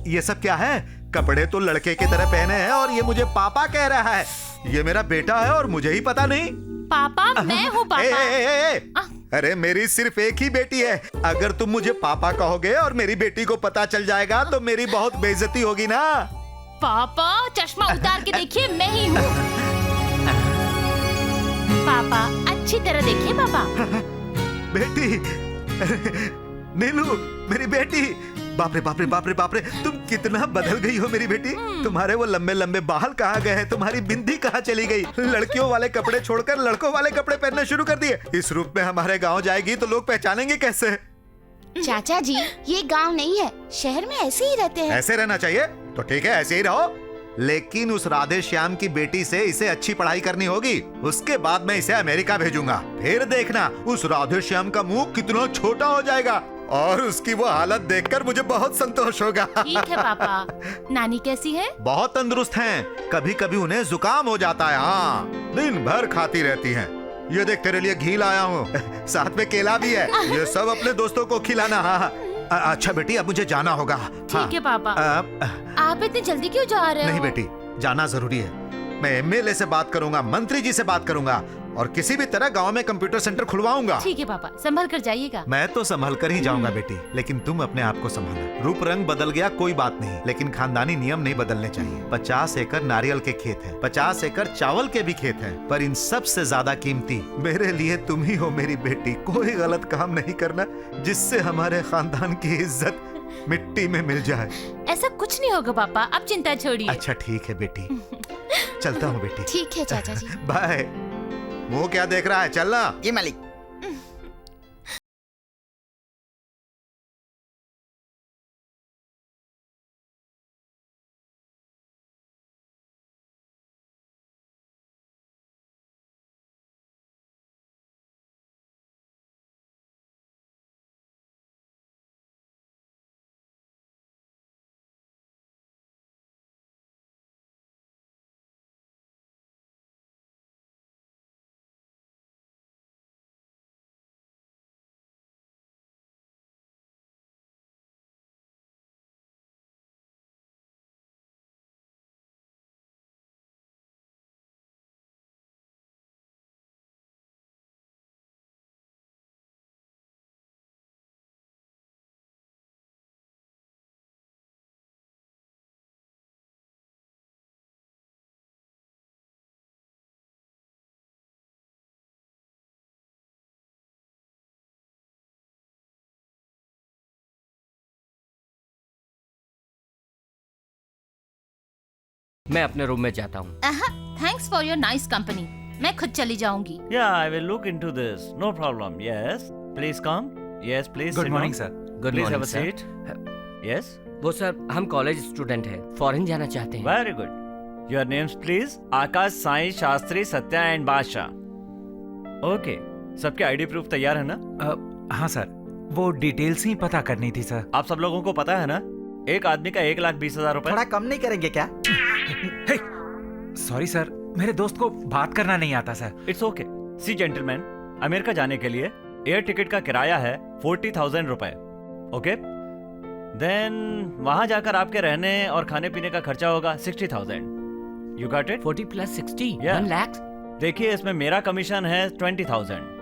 ये सब क्या है? कपड़े तो लड़के की तरह पहने हैं और ये मुझे पापा कह रहा है। ये मेरा बेटा है और मुझे ही पता नहीं। पापा मैं हूँ पापा। अरे मेरी सिर्फ एक ही बेटी है। अगर तुम मुझे पापा कहोगे और मेरी बेटी को पता चल जाएगा तो मेरी बहुत बेइज्जती होगी ना। पापा चश्मा उतार के देखिए, मैं ही हूँ। पापा अच्छी तरह देखिए पापा। बेटी, नीलू मेरी बेटी, बाप रे बाप रे बाप रे बाप रे, तुम कितना बदल गई हो मेरी बेटी। तुम्हारे वो लंबे लंबे बाल कहाँ गए हैं? तुम्हारी बिंदी कहाँ चली गई? लड़कियों वाले कपड़े छोड़कर लड़कों वाले कपड़े पहनने शुरू कर दिए। इस रूप में हमारे गांव जाएगी तो लोग पहचानेंगे कैसे? चाचा जी, ये गांव नहीं है, शहर में ऐसे ही रहते हैं। ऐसे रहना चाहिए तो ठीक है, ऐसे ही रहो। लेकिन उस राधे श्याम की बेटी से इसे अच्छी पढ़ाई करनी होगी। उसके बाद मैं इसे अमेरिका भेजूंगा। फिर देखना उस राधे श्याम का मुंह कितना छोटा हो जाएगा और उसकी वो हालत देखकर मुझे बहुत संतोष होगा। ठीक है पापा। नानी कैसी है? बहुत तंदुरुस्त हैं। कभी कभी उन्हें जुकाम हो जाता है। हाँ, दिन भर खाती रहती हैं। ये देख, तेरे लिए घी लाया हूँ, साथ में केला भी है। ये सब अपने दोस्तों को खिलाना। हाँ, अच्छा बेटी, अब मुझे जाना होगा। ठीक है पापा। आप इतनी जल्दी क्यों जा रहे हो? नहीं बेटी, जाना जरूरी है। मैं एमएलए से बात करूंगा, मंत्री जी से बात करूंगा और किसी भी तरह गांव में कंप्यूटर सेंटर खुलवाऊंगा। ठीक है पापा, संभल कर जाइएगा। मैं तो संभल कर ही जाऊंगा बेटी, लेकिन तुम अपने आप को संभालना। रूप रंग बदल गया कोई बात नहीं, लेकिन खानदानी नियम नहीं बदलने चाहिए। 50 एकड़ नारियल के खेत हैं, 50 एकड़ चावल के भी खेत हैं, पर इन सब से ज्यादा कीमती मेरे लिए तुम ही हो मेरी बेटी। कोई गलत काम नहीं करना जिससे हमारे खानदान की इज्जत मिट्टी में मिल जाए। ऐसा कुछ नहीं होगा पापा, आप चिंता छोड़िए। अच्छा ठीक है बेटी, चलता हूँ बेटी। ठीक है चाचा जी। बाय। मुंह क्या देख रहा है, चलना। ये मालिक। मैं अपने रूम में जाता हूँ। Thanks for your nice company. मैं खुद चली जाऊंगी। Yeah, I will look into this. No problem. Yes, please come. Yes, please. Good sit morning down. Sir. Good Please have morning a sir. seat. Yes. वो सर, हम कॉलेज स्टूडेंट हैं, फॉरेन जाना चाहते हैं। Very good. Your names, please. Akash, Sai, Shastri, Satya and बादशाह. Okay. सबके आईडी प्रूफ तैयार है ना? हाँ सर, वो डिटेल्स ही पता करनी थी सर। आप सब लोगों को पता है ना, एक आदमी का 1,20,000 रुपए। थोड़ा कम नहीं करेंगे क्या? सॉरी सर, मेरे दोस्त को बात करना नहीं आता sir. It's okay. See gentleman, America जाने के लिए एयर टिकट का किराया है 40,000 रुपए। ओके, देन वहां जाकर आपके रहने और खाने पीने का खर्चा होगा 60,000। You got it? 40 plus 60, Yeah. 1 lakh. देखिए, इसमें मेरा कमीशन है 20,000।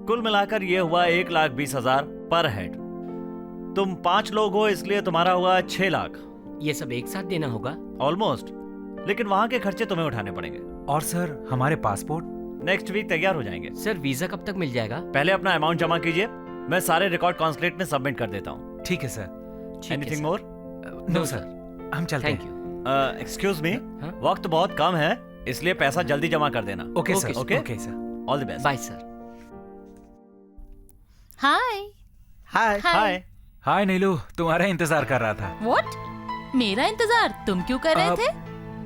कुल मिलाकर ये हुआ 1,20,000 पर हेड। तुम 5 लोग हो, इसलिए तुम्हारा हुआ 6 लाख। ये सब एक साथ देना होगा? ऑलमोस्ट, लेकिन वहां के खर्चे तुम्हें उठाने पड़ेंगे। और सर, हमारे पासपोर्ट? नेक्स्ट वीक तैयार हो जाएंगे। सर, वीजा कब तक मिल जाएगा? पहले अपना अमाउंट जमा कीजिए, मैं सारे रिकॉर्ड कॉन्सुलेट में सबमिट कर देता हूँ। ठीक है sir. Anything more? No sir, हम चलते थैंक हैं। यू। एक्सक्यूज मी, हाँ? वक्त बहुत कम है, इसलिए पैसा जल्दी जमा कर देना। Okay Okay, sir, okay. Okay sir. All the best. Bye sir. Hi. Hi. Hi. Hi Neelu, तुम्हारा इंतजार कर रहा था। व्हाट? मेरा इंतजार तुम क्यों कर रहे थे?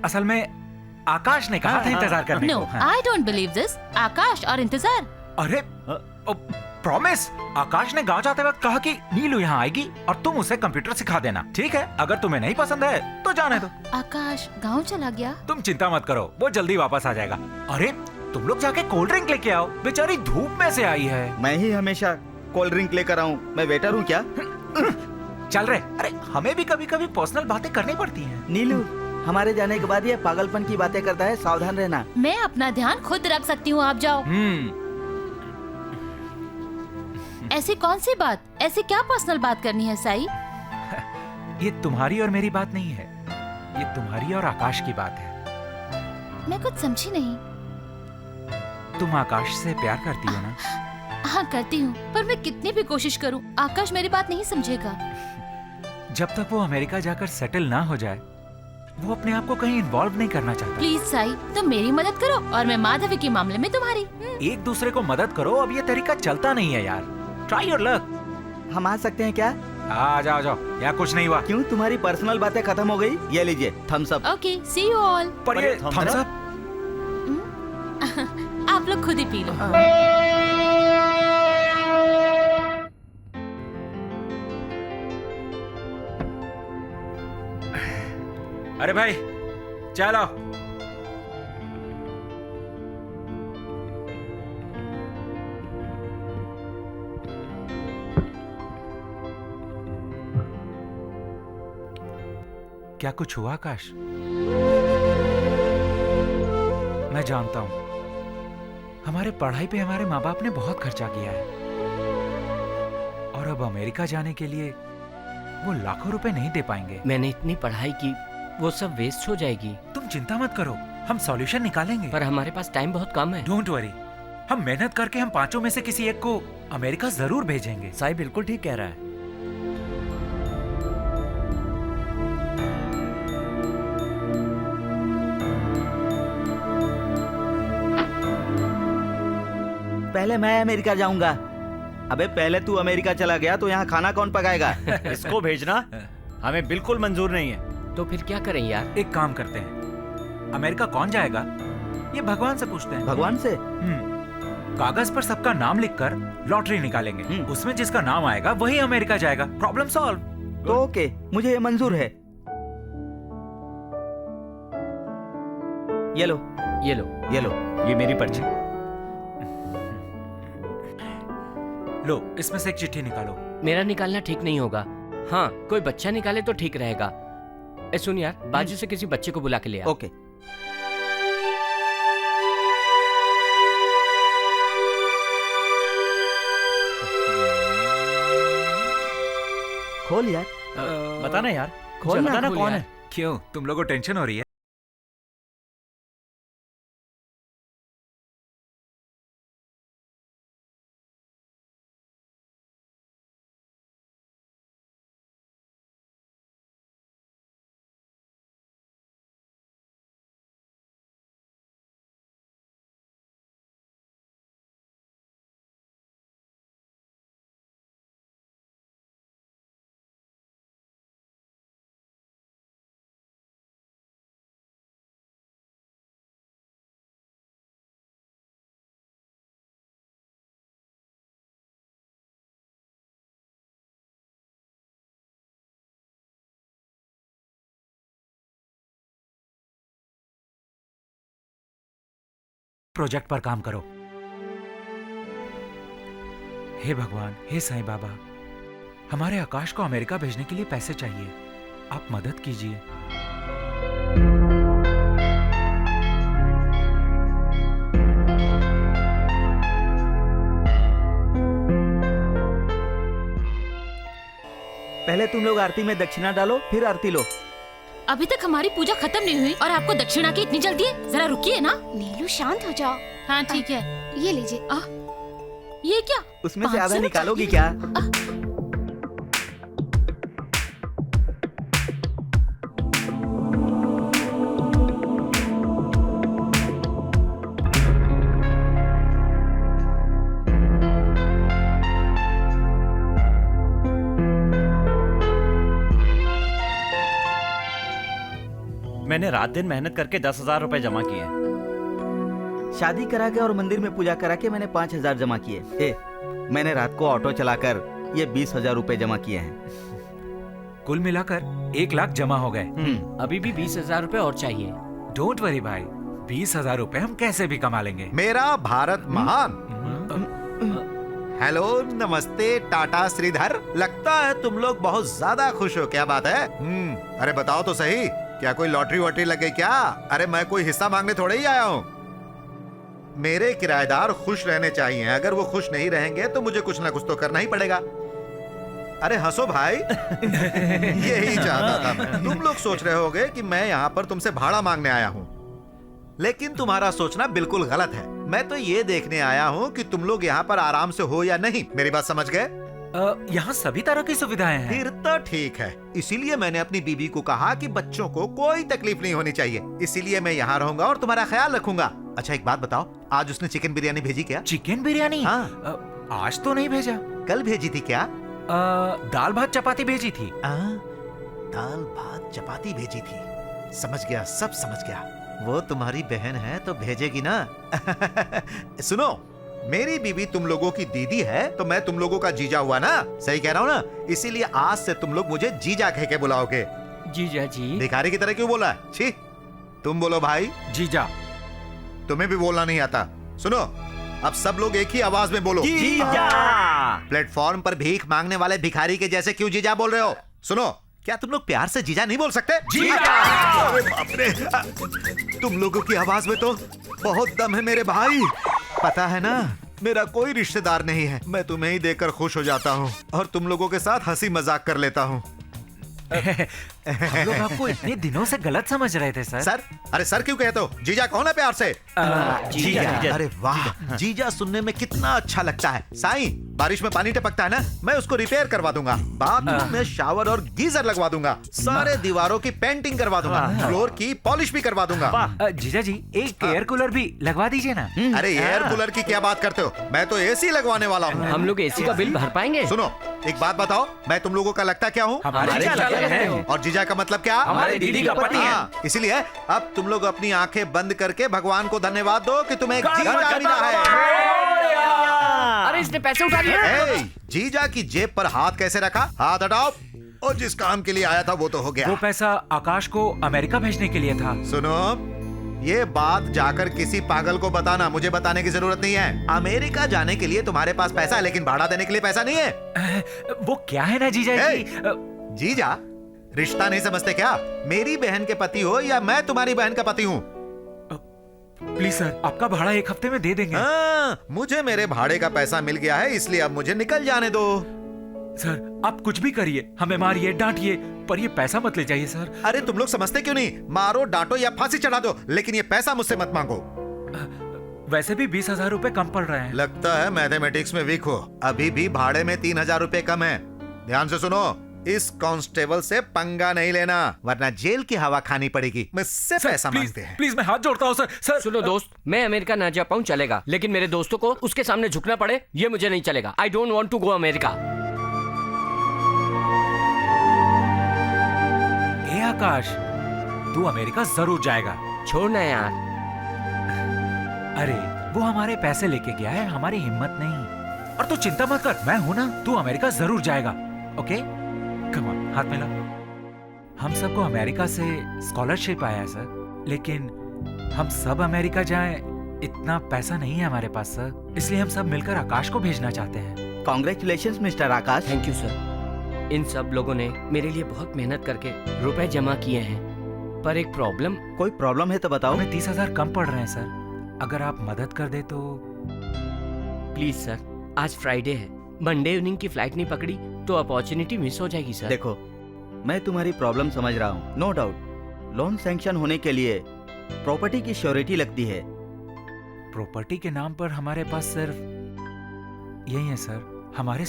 असल में आकाश ने कहा था इंतजार करने नो, को। हाँ। I don't believe this. Akash और इंतजार? अरे प्रॉमिस, आकाश ने गांव जाते वक्त कहा कि नीलू यहाँ आएगी और तुम उसे कंप्यूटर सिखा देना। ठीक है, अगर तुम्हें नहीं पसंद है तो जाने दो। आकाश गांव चला गया? तुम चिंता मत करो, वो जल्दी वापस आ जाएगा। अरे तुम लोग जाके कोल्ड ड्रिंक लेके आओ, बेचारी धूप में से आई है। मैं ही हमेशा कोल्ड ड्रिंक लेकर आऊं, मैं वेटर हूँ क्या? चल रहे। अरे हमें भी कभी कभी पर्सनल बातें करनी पड़ती हैं। नीलू, हमारे जाने के बाद ये पागलपन की बातें करता है, सावधान रहना। मैं अपना ध्यान खुद रख सकती हूँ, आप जाओ। ऐसी कौन सी बात? ऐसी क्या पर्सनल बात करनी है साई? ये तुम्हारी और मेरी बात नहीं है, ये तुम्हारी और आकाश की बात है। मैं कुछ समझी नहीं। तुम आकाश से प्यार करती हो ना? हाँ करती हूँ, पर मैं कितनी भी कोशिश करूँ आकाश मेरी बात नहीं समझेगा। जब तक वो अमेरिका जाकर सेटल ना हो जाए, वो अपने आप को कहीं इन्वॉल्व नहीं करना चाहता। प्लीज साई, तुम मेरी मदद करो और मैं माधवी के मामले में तुम्हारी। एक दूसरे को मदद करो, अब ये तरीका चलता नहीं है यार। Try your luck. हम आ सकते हैं क्या? आ जाओ जाओ, यहाँ कुछ नहीं हुआ। क्यों, तुम्हारी पर्सनल बातें खत्म हो गई? ये लीजिए thumbs up. Okay, see you all. पर ये थम्स अप आप लोग खुद ही पी लो। अरे भाई चलो। क्या कुछ हुआ आकाश? मैं जानता हूं हमारे पढ़ाई पे हमारे माँ बाप ने बहुत खर्चा किया है और अब अमेरिका जाने के लिए वो लाखों रुपए नहीं दे पाएंगे। मैंने इतनी पढ़ाई की, वो सब वेस्ट हो जाएगी। तुम चिंता मत करो, हम सॉल्यूशन निकालेंगे। पर हमारे पास टाइम बहुत कम है। डोंट वरी, हम मेहनत करके हम पांचों में से किसी एक को अमेरिका जरूर भेजेंगे। साई बिल्कुल ठीक कह रहा है। पहले मैं अमेरिका जाऊंगा। अबे पहले तू अमेरिका चला गया तो यहाँ खाना कौन पकाएगा? इसको भेजना हमें बिल्कुल मंजूर नहीं है। तो फिर क्या करें यार? एक काम करते हैं, अमेरिका कौन जाएगा ये भगवान से पूछते हैं। भगवान से? कागज पर सबका नाम लिखकर लॉटरी निकालेंगे, उसमें जिसका नाम आएगा वही अमेरिका जाएगा। Problem solve. तो ओके, मुझे ये मंजूर है। ये लो, ये लो, ये लो, ये मेरी पर्ची। लो, इसमें से एक चिट्ठी निकालो। मेरा निकालना ठीक नहीं होगा। हाँ, कोई बच्चा निकाले तो ठीक रहेगा। ए सुन यार, बाजू से किसी बच्चे को बुला के ले आ। ओके। खोल यार, बताना यार, खोल ना, बताना खोल कौन यार। है। क्यों, तुम लोगों को टेंशन हो रही है? प्रोजेक्ट पर काम करो। हे भगवान, हे साईं बाबा, हमारे आकाश को अमेरिका भेजने के लिए पैसे चाहिए, आप मदद कीजिए। पहले तुम लोग आरती में दक्षिणा डालो, फिर आरती लो। अभी तक हमारी पूजा खत्म नहीं हुई और आपको दक्षिणा की इतनी जल्दी है? जरा रुकिए ना। नीलू शांत हो जाओ। हाँ ठीक है। ये लीजिए। ये क्या? उसमें से 500 आधा रुपए निकालोगी चाहिए? क्या? मैंने रात दिन मेहनत करके 10,000 रुपए जमा किए। शादी करा के और मंदिर में पूजा करा के मैंने 5,000 जमा किए। मैंने रात को ऑटो चलाकर ये 20,000 रुपए जमा किए हैं। कुल मिलाकर 1 लाख जमा हो गए। अभी भी 20,000 रुपए और चाहिए। डोंट वरी भाई, 20,000 रुपए हम कैसे भी कमा लेंगे। मेरा भारत महान। हेलो, नमस्ते टाटा श्रीधर। लगता है तुम लोग बहुत ज्यादा खुश हो, क्या बात है? अरे बताओ तो सही, क्या कोई लॉटरी वॉटरी लग गई क्या? अरे मैं कोई हिस्सा मांगने थोड़े ही आया हूँ। मेरे किराएदार खुश रहने चाहिए, अगर वो खुश नहीं रहेंगे तो मुझे कुछ ना कुछ तो करना ही पड़ेगा। अरे हंसो भाई। यही चाहता था मैं। तुम लोग सोच रहे होगे कि मैं यहाँ पर तुमसे भाड़ा मांगने आया हूँ, लेकिन तुम्हारा सोचना बिल्कुल गलत है। मैं तो ये देखने आया हूँ कि तुम लोग यहाँ पर आराम से हो या नहीं। मेरी बात समझ गए? यहाँ सभी तरह की सुविधाएं हैं। फिर तो ठीक है। इसीलिए मैंने अपनी बीबी को कहा कि बच्चों को कोई तकलीफ नहीं होनी चाहिए, इसीलिए मैं यहाँ रहूंगा और तुम्हारा ख्याल रखूंगा। अच्छा एक बात बताओ, आज उसने चिकन बिरयानी भेजी क्या? चिकन बिरयानी? हाँ। आज तो नहीं भेजा। कल भेजी थी क्या? दाल भात चपाती भेजी थी। दाल भात चपाती भेजी थी। समझ गया, सब समझ गया। वो तुम्हारी बहन है तो भेजेगी ना। सुनो, मेरी बीवी तुम लोगों की दीदी है तो मैं तुम लोगों का जीजा हुआ ना। सही कह रहा हूँ ना? इसीलिए आज से तुम लोग मुझे जीजा कह के बुलाओगे। जीजा जी। भिखारी की तरह क्यों बोला? छी, तुम बोलो भाई। जीजा। तुम्हें भी बोलना नहीं आता? सुनो, अब सब लोग एक ही आवाज में बोलो, जीजा। प्लेटफॉर्म पर भीख मांगने वाले भिखारी के जैसे क्यों जीजा बोल रहे हो? सुनो, क्या तुम लोग प्यार से जीजा नहीं बोल सकते? जीजा। अरे बाप रे, तुम लोगों की आवाज में तो बहुत दम है मेरे भाई। पता है ना, मेरा कोई रिश्तेदार नहीं है, मैं तुम्हें ही देखकर खुश हो जाता हूँ और तुम लोगों के साथ हंसी मजाक कर लेता हूँ। हम लोग आपको इतने दिनों से गलत समझ रहे थे सर। सर? अरे सर क्यों कहते हो? जीजा कौन है प्यार से? जीजा। अरे वाह, जीजा सुनने में कितना अच्छा लगता है। साईं, बारिश में पानी टपकता है ना, मैं उसको रिपेयर करवा दूंगा। बाथरूम में शावर और गीजर लगवा दूंगा। सारे दीवारों की पेंटिंग करवा दूंगा। फ्लोर की पॉलिश भी करवा दूंगा। जीजा जी, एक एयर कूलर भी लगवा दीजिए ना। अरे एयर कूलर की क्या बात करते हो? मैं तो एसी लगवाने वाला हूँ। हम लोग एसी का बिल भर पाएंगे? सुनो, एक बात बताओ, मैं तुम लोगों का लगता क्या हूँ? और जीजा का मतलब क्या? हमारे दीदी का पति है। इसीलिए अब तुम लोग अपनी आंखें बंद करके भगवान को धन्यवाद दो कि तुम्हें एक जीजा मिला है। अरे इसने पैसे उठा लिए। ए, जीजा की जेब पर हाथ कैसे रखा? हाथ हटाओ। और जिस काम के लिए आया था वो तो हो गया। वो पैसा आकाश को अमेरिका भेजने के लिए था। सुनो, ये बात जाकर किसी पागल को बताना, मुझे बताने की जरूरत नहीं है। अमेरिका जाने के लिए तुम्हारे पास पैसा है, लेकिन भाड़ा देने के लिए पैसा नहीं है। वो क्या है ना जीजा जी। जीजा रिश्ता नहीं समझते क्या? मेरी बहन के पति हो या मैं तुम्हारी बहन का पति हूँ? प्लीज सर, आपका भाड़ा 1 हफ्ते में दे देंगे। मुझे मेरे भाड़े का पैसा मिल गया है, इसलिए अब मुझे निकल जाने दो। सर, आप कुछ भी करिए, हमें मारिए, डांटिए, पर ये पैसा मत ले जाइए सर। अरे तुम लोग समझते क्यों नहीं? मारो, डांटो या फांसी चढ़ा दो, लेकिन ये पैसा मुझसे मत मांगो। वैसे भी 20,000 रुपए कम पड़ रहे हैं। लगता है मैथमेटिक्स में वीक हो। अभी भी भाड़े में 3,000 रुपए कम है। ध्यान से सुनो, इस कांस्टेबल से पंगा नहीं लेना, वरना जेल की हवा खानी पड़ेगी। मुझसे पैसा मांगते हैं। प्लीज, मैं हाथ जोड़ता हूँ सर। सुनो दोस्त, मैं अमेरिका ना जा पाऊँ चलेगा, लेकिन मेरे दोस्तों को उसके सामने झुकना पड़े ये मुझे नहीं चलेगा। I don't want to go America. ए आकाश, तू अमेरिका जरूर जाएगा। छोड़ना यार। अरे वो हमारे पैसे लेके गया है, हमारी हिम्मत नहीं। और तू चिंता मत कर, मैं हूं ना, तू अमेरिका जरूर जाएगा। ओके, कम ऑन, हाथ मिला। हम सबको अमेरिका से स्कॉलरशिप आया है सर, लेकिन हम सब अमेरिका जाएं इतना पैसा नहीं है हमारे पास सर, इसलिए हम सब मिलकर आकाश को भेजना चाहते हैं। Congratulations mister Akash. Thank you sir. इन सब लोगों ने मेरे लिए बहुत मेहनत करके रुपए जमा किए हैं, पर एक प्रॉब्लम। कोई प्रॉब्लम है तो बताओ। हमें 30,000 कम पड़ रहे हैं सर, अगर आप मदद कर दे तो। प्लीज सर, आज फ्राइडे है, मंडे इवनिंग की फ्लाइट नहीं पकड़ी तो अपॉर्चुनिटी मिस हो जाएगी सर। देखो, मैं तुम्हारी प्रॉब्लम समझ रहा हूँ, नो डाउट। लोन सैंक्शन होने के लिए प्रॉपर्टी की श्योरिटी लगती है। प्रॉपर्टी के नाम पर हमारे पास सिर्फ यही है सर, हमारे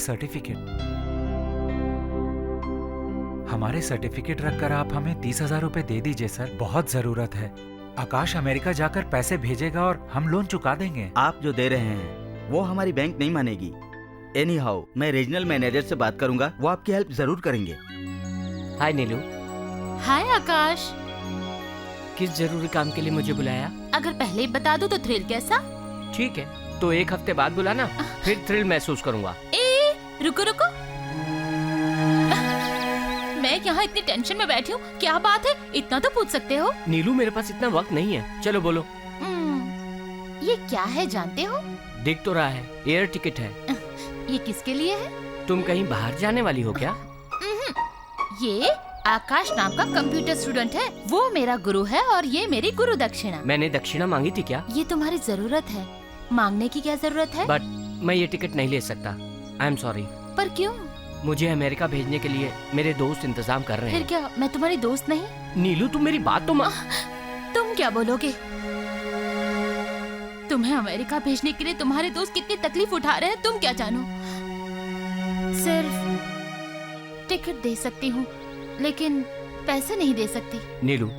सर्टिफिकेट रखकर आप हमें 30,000 रुपए दे दीजिए सर, बहुत जरूरत है। आकाश अमेरिका जाकर पैसे भेजेगा और हम लोन चुका देंगे। आप जो दे रहे हैं वो हमारी बैंक नहीं मानेगी। एनी हाउ, मैं रीजनल मैनेजर से बात करूंगा, वो आपकी हेल्प जरूर करेंगे। हाय नीलू। हाय आकाश। किस जरूरी काम के लिए मुझे बुलाया? अगर पहले ही बता दूं तो थ्रिल कैसा? ठीक है, तो 1 हफ्ते बाद बुलाना, फिर थ्रिल महसूस करूंगा। रुको रुको, मैं यहाँ इतनी टेंशन में बैठी हूँ, क्या बात है? इतना तो पूछ सकते हो। नीलू, मेरे पास इतना वक्त नहीं है, चलो बोलो। ये क्या है जानते हो? दिख तो रहा है, एयर टिकट है। ये किसके लिए है? तुम कहीं बाहर जाने वाली हो क्या? ये आकाश नाम का कंप्यूटर स्टूडेंट है, वो मेरा गुरु है और ये मेरी गुरु दक्षिणा। मैंने दक्षिणा मांगी थी क्या? ये तुम्हारी जरूरत है, मांगने की क्या जरूरत है? बट मैं ये टिकट नहीं ले सकता, आई एम सॉरी। पर क्यों? मुझे अमेरिका भेजने के लिए मेरे दोस्त इंतजाम कर रहे हैं। फिर क्या मैं तुम्हारी दोस्त नहीं? नीलू, तुम मेरी बात तो मान। तुम क्या बोलोगे? तुम्हें अमेरिका भेजने के लिए तुम्हारे दोस्त कितनी तकलीफ उठा रहे हैं तुम क्या जानो। सिर्फ टिकट दे सकती हूँ, लेकिन पैसे नहीं दे सकती। नीलू,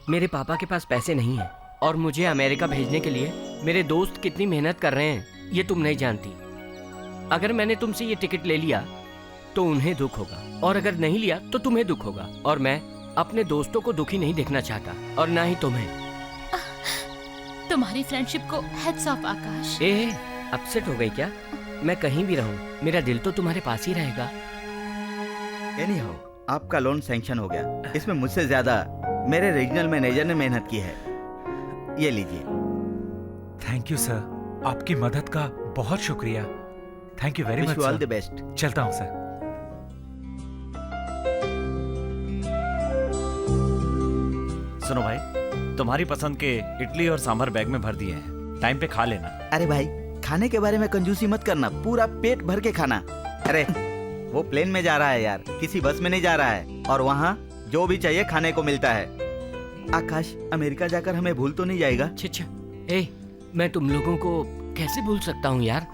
मेरे पापा के पास पैसे नहीं है और मुझे अमेरिका भेजने के लिए मेरे दोस्त कितनी मेहनत कर रहे हैं ये तुम नहीं जानती। अगर मैंने तुमसे ये टिकट ले लिया तो उन्हें दुख होगा, और अगर नहीं लिया तो तुम्हें दुख होगा, और मैं अपने दोस्तों को दुखी नहीं देखना चाहता, और ना ही तुम्हें। तुम्हारी फ्रेंडशिप को हेड्स ऑफ आकाश। अपसेट हो गई क्या? मैं कहीं भी रहूं, मेरा दिल तो तुम्हारे पास ही रहेगा। एनीहाउ, आपका लोन सैंक्शन हो गया। इसमें मुझसे ज्यादा मेरे रीजनल मैनेजर ने मेहनत की है। ये लीजिए। थैंक यू सर, आपकी मदद का बहुत शुक्रिया। Thank you very much all the sir. Best. चलता हूँ सर। सुनो भाई, तुम्हारी पसंद के इडली और सांभर बैग में भर दिए हैं, टाइम पे खा लेना। अरे भाई, खाने के बारे में कंजूसी मत करना, पूरा पेट भर के खाना। अरे वो प्लेन में जा रहा है यार, किसी बस में नहीं जा रहा है, और वहाँ जो भी चाहिए खाने को मिलता है। आकाश अमेरिका जाकर हमें भूल तो नहीं जाएगा? अच्छा, मैं तुम लोगों को कैसे भूल सकता हूँ यार।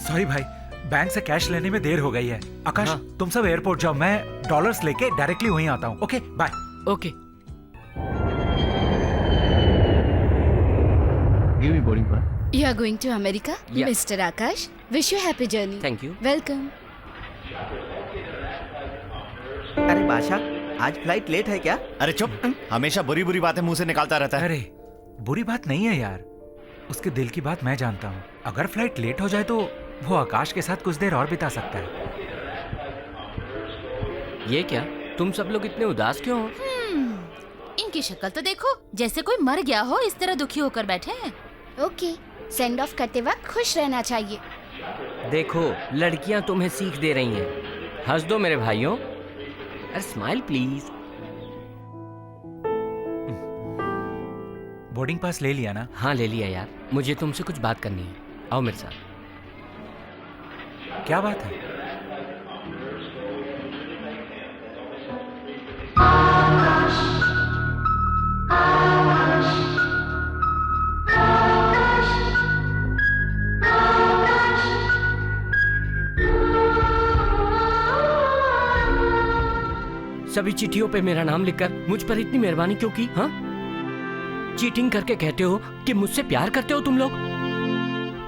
सॉरी भाई, बैंक से कैश लेने में देर हो गई है। आकाश हाँ। तुम सब एयरपोर्ट जाओ, मैं डॉलर्स लेके डायरेक्टली वहीं आता हूँ। Okay bye. Okay. You are going to America, Yeah. Mr. Akash. Wish you happy journey. Thank you. Welcome. अरे बादशाह, आज फ्लाइट लेट है क्या? अरे चुप, हमेशा बुरी बुरी बातें मुंह से निकालता रहता है। अरे बुरी बात नहीं है यार, उसके दिल की बात मैं जानता हूँ। अगर फ्लाइट लेट हो जाए तो वो आकाश के साथ कुछ देर और बिता सकता है। ये क्या, तुम सब लोग इतने उदास क्यों हो? इनकी शक्ल तो देखो, जैसे कोई मर गया हो, इस तरह दुखी होकर बैठे हैं। Okay. सेंड ऑफ करते वक्त खुश रहना चाहिए। देखो, लड़कियां तुम्हें सीख दे रही हैं। हंस दो मेरे भाइयों। अरे स्माइल प्लीज। बोर्डिंग पास ले लिया ना? हाँ ले लिया यार, मुझे तुमसे कुछ बात करनी है, आओ मेरे साथ। क्या बात है? सभी चिट्ठियों पे मेरा नाम लिखकर मुझ पर इतनी मेहरबानी क्यों की? हाँ, चीटिंग करके कहते हो कि मुझसे प्यार करते हो तुम लोग।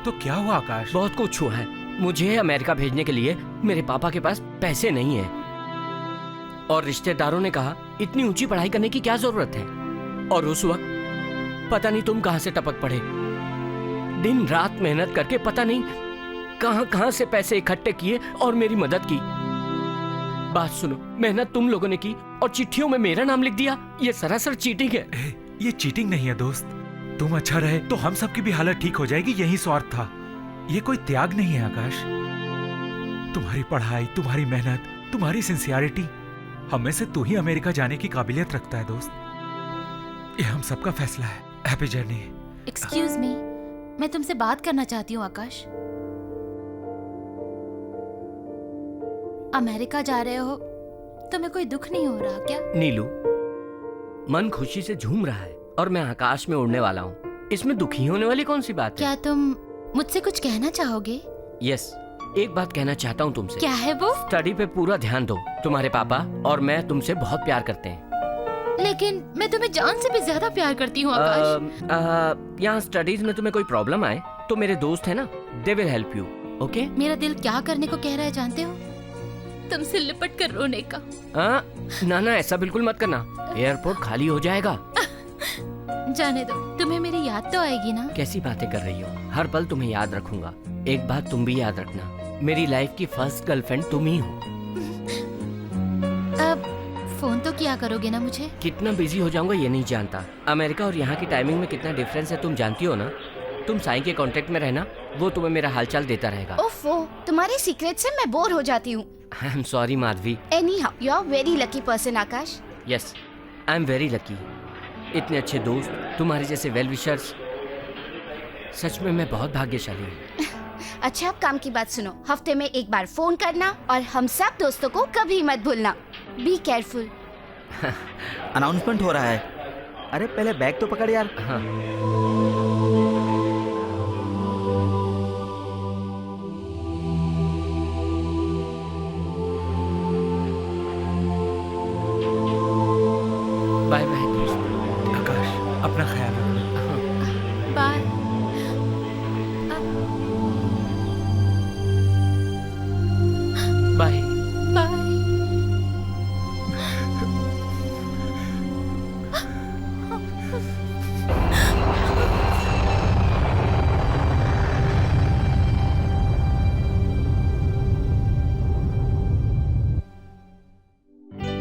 तो क्या हुआ आकाश? बहुत कुछ हुआ है। मुझे अमेरिका भेजने के लिए मेरे पापा के पास पैसे नहीं है, और रिश्तेदारों ने कहा इतनी ऊंची पढ़ाई करने की क्या जरूरत है। और उस वक्त पता नहीं तुम कहां से टपक पड़े, दिन रात मेहनत करके पता नहीं कहां से पैसे इकट्ठे किए और मेरी मदद की। बात सुनो, मेहनत तुम लोगों ने की और चिट्ठियों में मेरा नाम लिख दिया, ये सरासर चीटिंग है। ये चीटिंग नहीं है दोस्त, तुम अच्छा रहे तो हम सबकी भी हालत ठीक हो जाएगी, यही स्वार्थ था। ये कोई त्याग नहीं है आकाश। तुम्हारी पढ़ाई, तुम्हारी मेहनत, तुम्हारी सिंसियरिटी, हमें से तू ही अमेरिका जाने की काबिलियत रखता है दोस्त। ये हम सबका फैसला है। Happy journey. एक्सक्यूज मी, मैं तुमसे बात करना चाहती हूँ आकाश। अमेरिका जा रहे हो, तुम्हें कोई दुख नहीं हो रहा क्या? नीलू, मन खुशी से झूम रहा है और मैं आकाश में उड़ने वाला हूँ, इसमें दुखी होने वाली कौन सी बात है? क्या तुम मुझसे कुछ कहना चाहोगे? यस, एक बात कहना चाहता हूँ तुमसे। क्या है वो? स्टडी पे पूरा ध्यान दो। तुम्हारे पापा और मैं तुमसे बहुत प्यार करते हैं। लेकिन मैं तुम्हें जान से भी ज्यादा प्यार करती हूँ आकाश। यहाँ स्टडीज में तुम्हें कोई प्रॉब्लम आए तो मेरे दोस्त है ना, they will help you. Okay? मेरा दिल क्या करने को कह रहा है जानते हो? तुमसे लिपट कर रोने का। ना ऐसा बिल्कुल मत करना, एयरपोर्ट खाली हो जाएगा। जाने दो, तुम्हें मेरी याद तो आएगी ना? कैसी बातें कर रही हो, हर पल तुम्हें याद रखूंगा। एक बात तुम भी याद रखना, मेरी लाइफ की फर्स्ट गर्लफ्रेंड तुम ही हो। अब फोन तो किया करोगे ना मुझे? कितना बिजी हो जाऊंगा ये नहीं जानता। अमेरिका और यहाँ की टाइमिंग में कितना डिफरेंस है तुम जानती हो ना। तुम साई के कांटेक्ट में रहना, वो तुम्हें मेरा हालचाल देता रहेगा। ओफो, तुम्हारे सीक्रेट से मैं बोर हो जाती हूँ। I am sorry Madhavi. Anyhow, you are very lucky person, Akash. Yes, I am very lucky. इतने अच्छे दोस्त, तुम्हारे जैसे वेल विशर्स, सच में मैं बहुत भाग्यशाली हूँ। अच्छा, अब काम की बात सुनो। हफ्ते में एक बार फोन करना और हम सब दोस्तों को कभी मत भूलना। Be careful. अनाउंसमेंट हो रहा है। अरे पहले बैग तो पकड़ यार। हाँ। बाय बाय दोस्त। आकाश, अपना ख्याल रखना। बाय। बाय।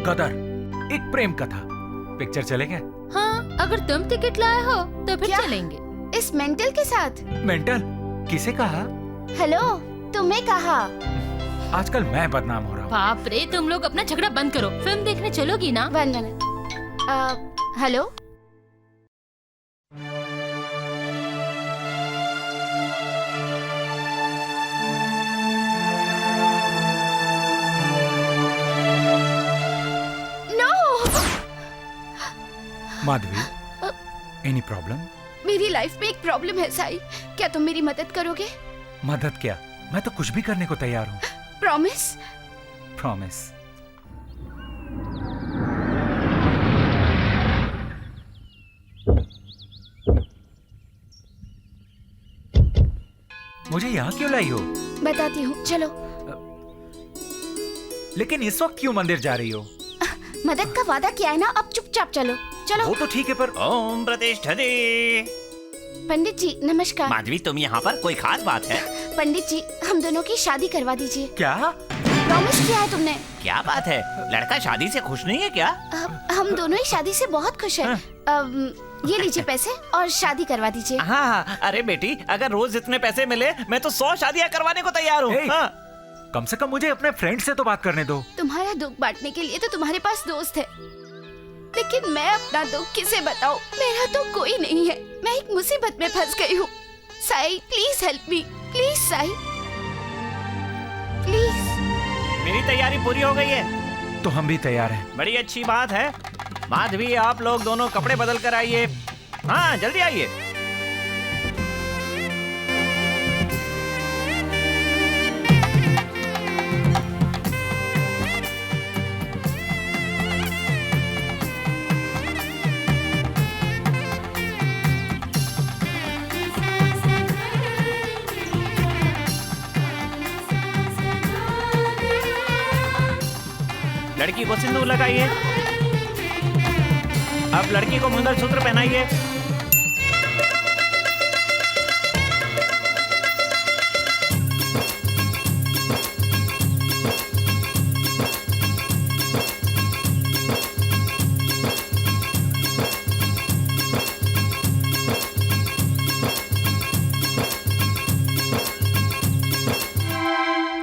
गदर, एक प्रेम कथा। पिक्चर चलेंगे? हाँ, अगर तुम टिकट लाए हो तो फिर क्या? चलेंगे। इस मेंटल के साथ? मेंटल? किसे कहा? हेलो, तुम्हें कहा। आजकल मैं बदनाम हो रहा हूँ। बाप रे, तुम लोग अपना झगड़ा बंद करो। फिल्म देखने चलोगी ना? 1 minute. Hello, Madhavi, any problem? मेरी लाइफ में एक प्रॉब्लम है साई, क्या तुम मेरी मदद करोगे? मदद क्या, मैं तो कुछ भी करने को तैयार हूँ। प्रॉमिस? प्रॉमिस। मुझे यहाँ क्यों लाई हो? बताती हूँ, चलो। लेकिन इस वक्त क्यों मंदिर जा रही हो? मदद का वादा किया है ना, अब चुपचाप चलो। चलो। वो तो ठीक है, पर ओम प्रतिष्ठते। पंडित जी नमस्कार। माधवी, तुम यहाँ पर, कोई खास बात है? पंडित जी, हम दोनों की शादी करवा दीजिए। क्या? प्रॉमिस किया है तुमने। क्या बात है, लड़का शादी से खुश नहीं है क्या? हम दोनों ही शादी से बहुत खुश हैं। ये लीजिए पैसे और शादी करवा दीजिए। हाँ, अरे बेटी, अगर रोज इतने पैसे मिले मैं तो 100 शादियाँ करवाने को तैयार हूँ। हाँ। कम से कम मुझे अपने फ्रेंड से तो बात करने दो। तुम्हारा दुख बांटने के लिए तो तुम्हारे पास दोस्त है, लेकिन मैं अपना दुख किसे बताऊं? मेरा तो कोई नहीं है, मैं एक मुसीबत में फंस गई हूँ। Sai, please help me, please Sai, please. मेरी तैयारी पूरी हो गई है। तो हम भी तैयार हैं। बड़ी अच्छी बात है। माधवी, आप लोग दोनों कपड़े बदल कर आइए। हाँ, जल्दी आइए। लड़की को सिंदूर लगाइए। अब लड़की को मंगलसूत्र पहनाइए।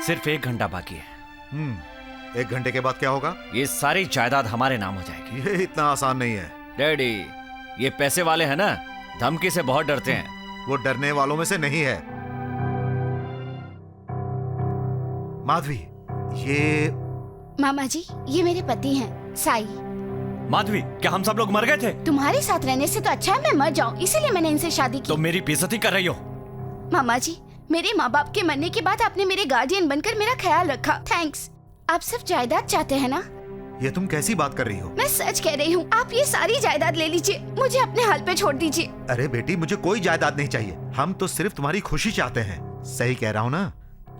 सिर्फ 1 घंटा बाकी है। 1 घंटे के बाद क्या होगा? ये सारी जायदाद हमारे नाम हो जाएगी। ये इतना आसान नहीं है डैडी, ये पैसे वाले हैं ना, धमकी से बहुत डरते हैं। वो डरने वालों में से नहीं है। माधवी, ये मामा जी, ये मेरे पति हैं, साई। माधवी, क्या हम सब लोग मर गए थे? तुम्हारे साथ रहने से तो अच्छा है मैं मर जाऊं, इसीलिए मैंने इनसे शादी की। तो मेरी बेइज्जती कर रही हो? मामा जी, मेरे माँ बाप के मरने के बाद आपने मेरे गार्डियन बनकर मेरा ख्याल रखा, थैंक्स। आप सिर्फ जायदाद चाहते हैं ना? ये तुम कैसी बात कर रही हो? मैं सच कह रही हूँ, आप ये सारी जायदाद ले लीजिए, मुझे अपने हाल पे छोड़ दीजिए। अरे बेटी, मुझे कोई जायदाद नहीं चाहिए, हम तो सिर्फ तुम्हारी खुशी चाहते हैं। सही कह रहा हूँ ना?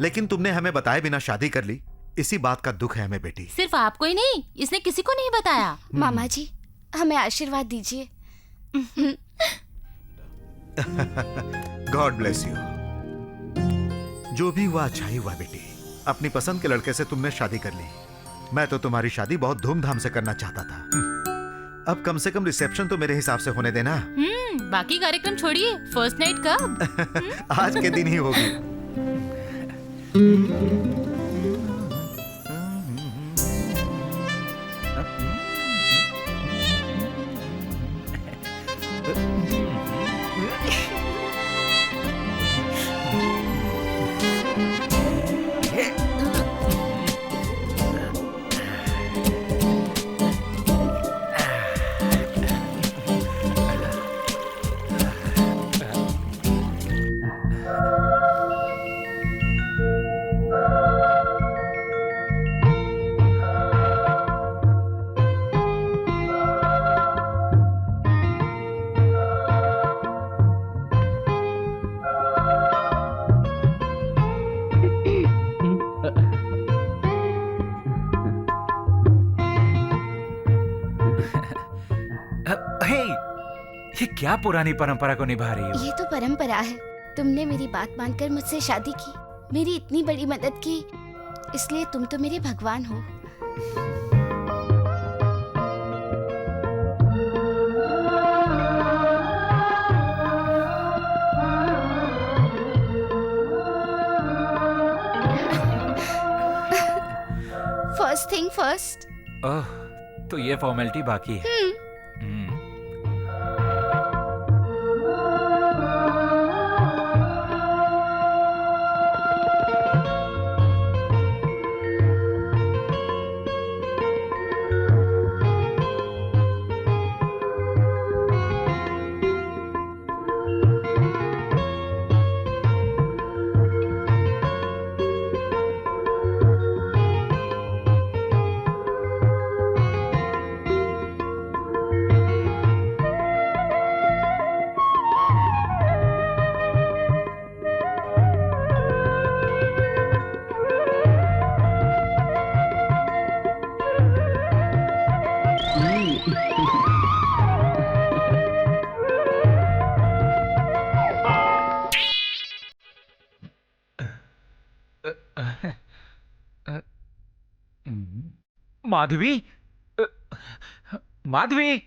लेकिन तुमने हमें बताए बिना शादी कर ली, इसी बात का दुख है हमें बेटी। सिर्फ आपको ही नहीं, इसने किसी को नहीं बताया। मामा जी, हमें आशीर्वाद दीजिए। God bless you. जो भी हुआ अच्छा ही हुआ बेटी। अपनी पसंद के लड़के से तुमने शादी कर ली। मैं तो तुम्हारी शादी बहुत धूमधाम से करना चाहता था। अब कम से कम रिसेप्शन तो मेरे हिसाब से होने देना। बाकी कार्यक्रम छोड़िए, फर्स्ट नाइट कब? आज के दिन ही होगी। ये क्या पुरानी परंपरा को निभा रही हो? ये तो परंपरा है। तुमने मेरी बात मानकर मुझसे शादी की, मेरी इतनी बड़ी मदद की, इसलिए तुम तो मेरे भगवान हो। Think first. ओह, तो ये फॉर्मेलिटी बाकी है। माधवी, माधवी,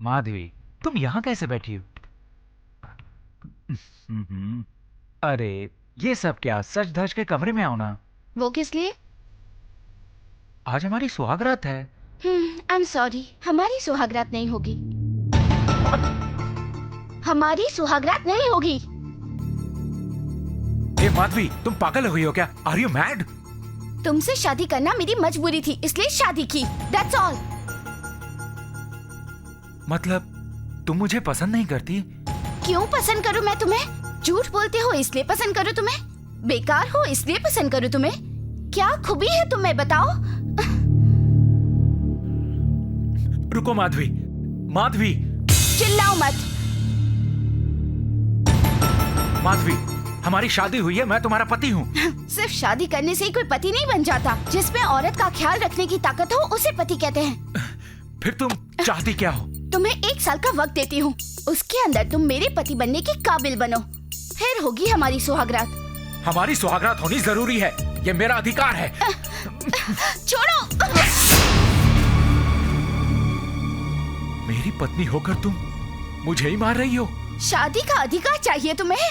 माधवी, तुम यहां कैसे बैठी हो? अरे ये सब क्या, सच धज के कमरे में आओ ना। वो किस लिए? आज हमारी सुहागरात है। आई एम सॉरी, हमारी सुहागरात नहीं होगी। हमारी सुहागरात नहीं होगी। ए माधवी, तुम पागल हो गई हो क्या? Are you mad? तुमसे शादी करना मेरी मजबूरी थी, इसलिए शादी की। That's all. मतलब तुम मुझे पसंद नहीं करती? क्यों पसंद करूं मैं तुम्हें? झूठ बोलते हो इसलिए पसंद करूं तुम्हें? बेकार हो इसलिए पसंद करूं तुम्हें? क्या खूबी है तुम्हें बताओ? रुको माधवी, माधवी, चिल्लाओ मत। माधवी, हमारी शादी हुई है, मैं तुम्हारा पति हूँ। सिर्फ शादी करने से ही कोई पति नहीं बन जाता। जिसमें औरत का ख्याल रखने की ताकत हो उसे पति कहते हैं। फिर तुम चाहती क्या हो? तुम्हें 1 साल का वक्त देती हूँ, उसके अंदर तुम मेरे पति बनने के काबिल बनो, फिर होगी हमारी सुहागरात। हमारी सुहागरात होनी जरूरी है, ये मेरा अधिकार है। छोड़ो। मेरी पत्नी होकर तुम मुझे ही मार रही हो। शादी का अधिकार चाहिए तुम्हें?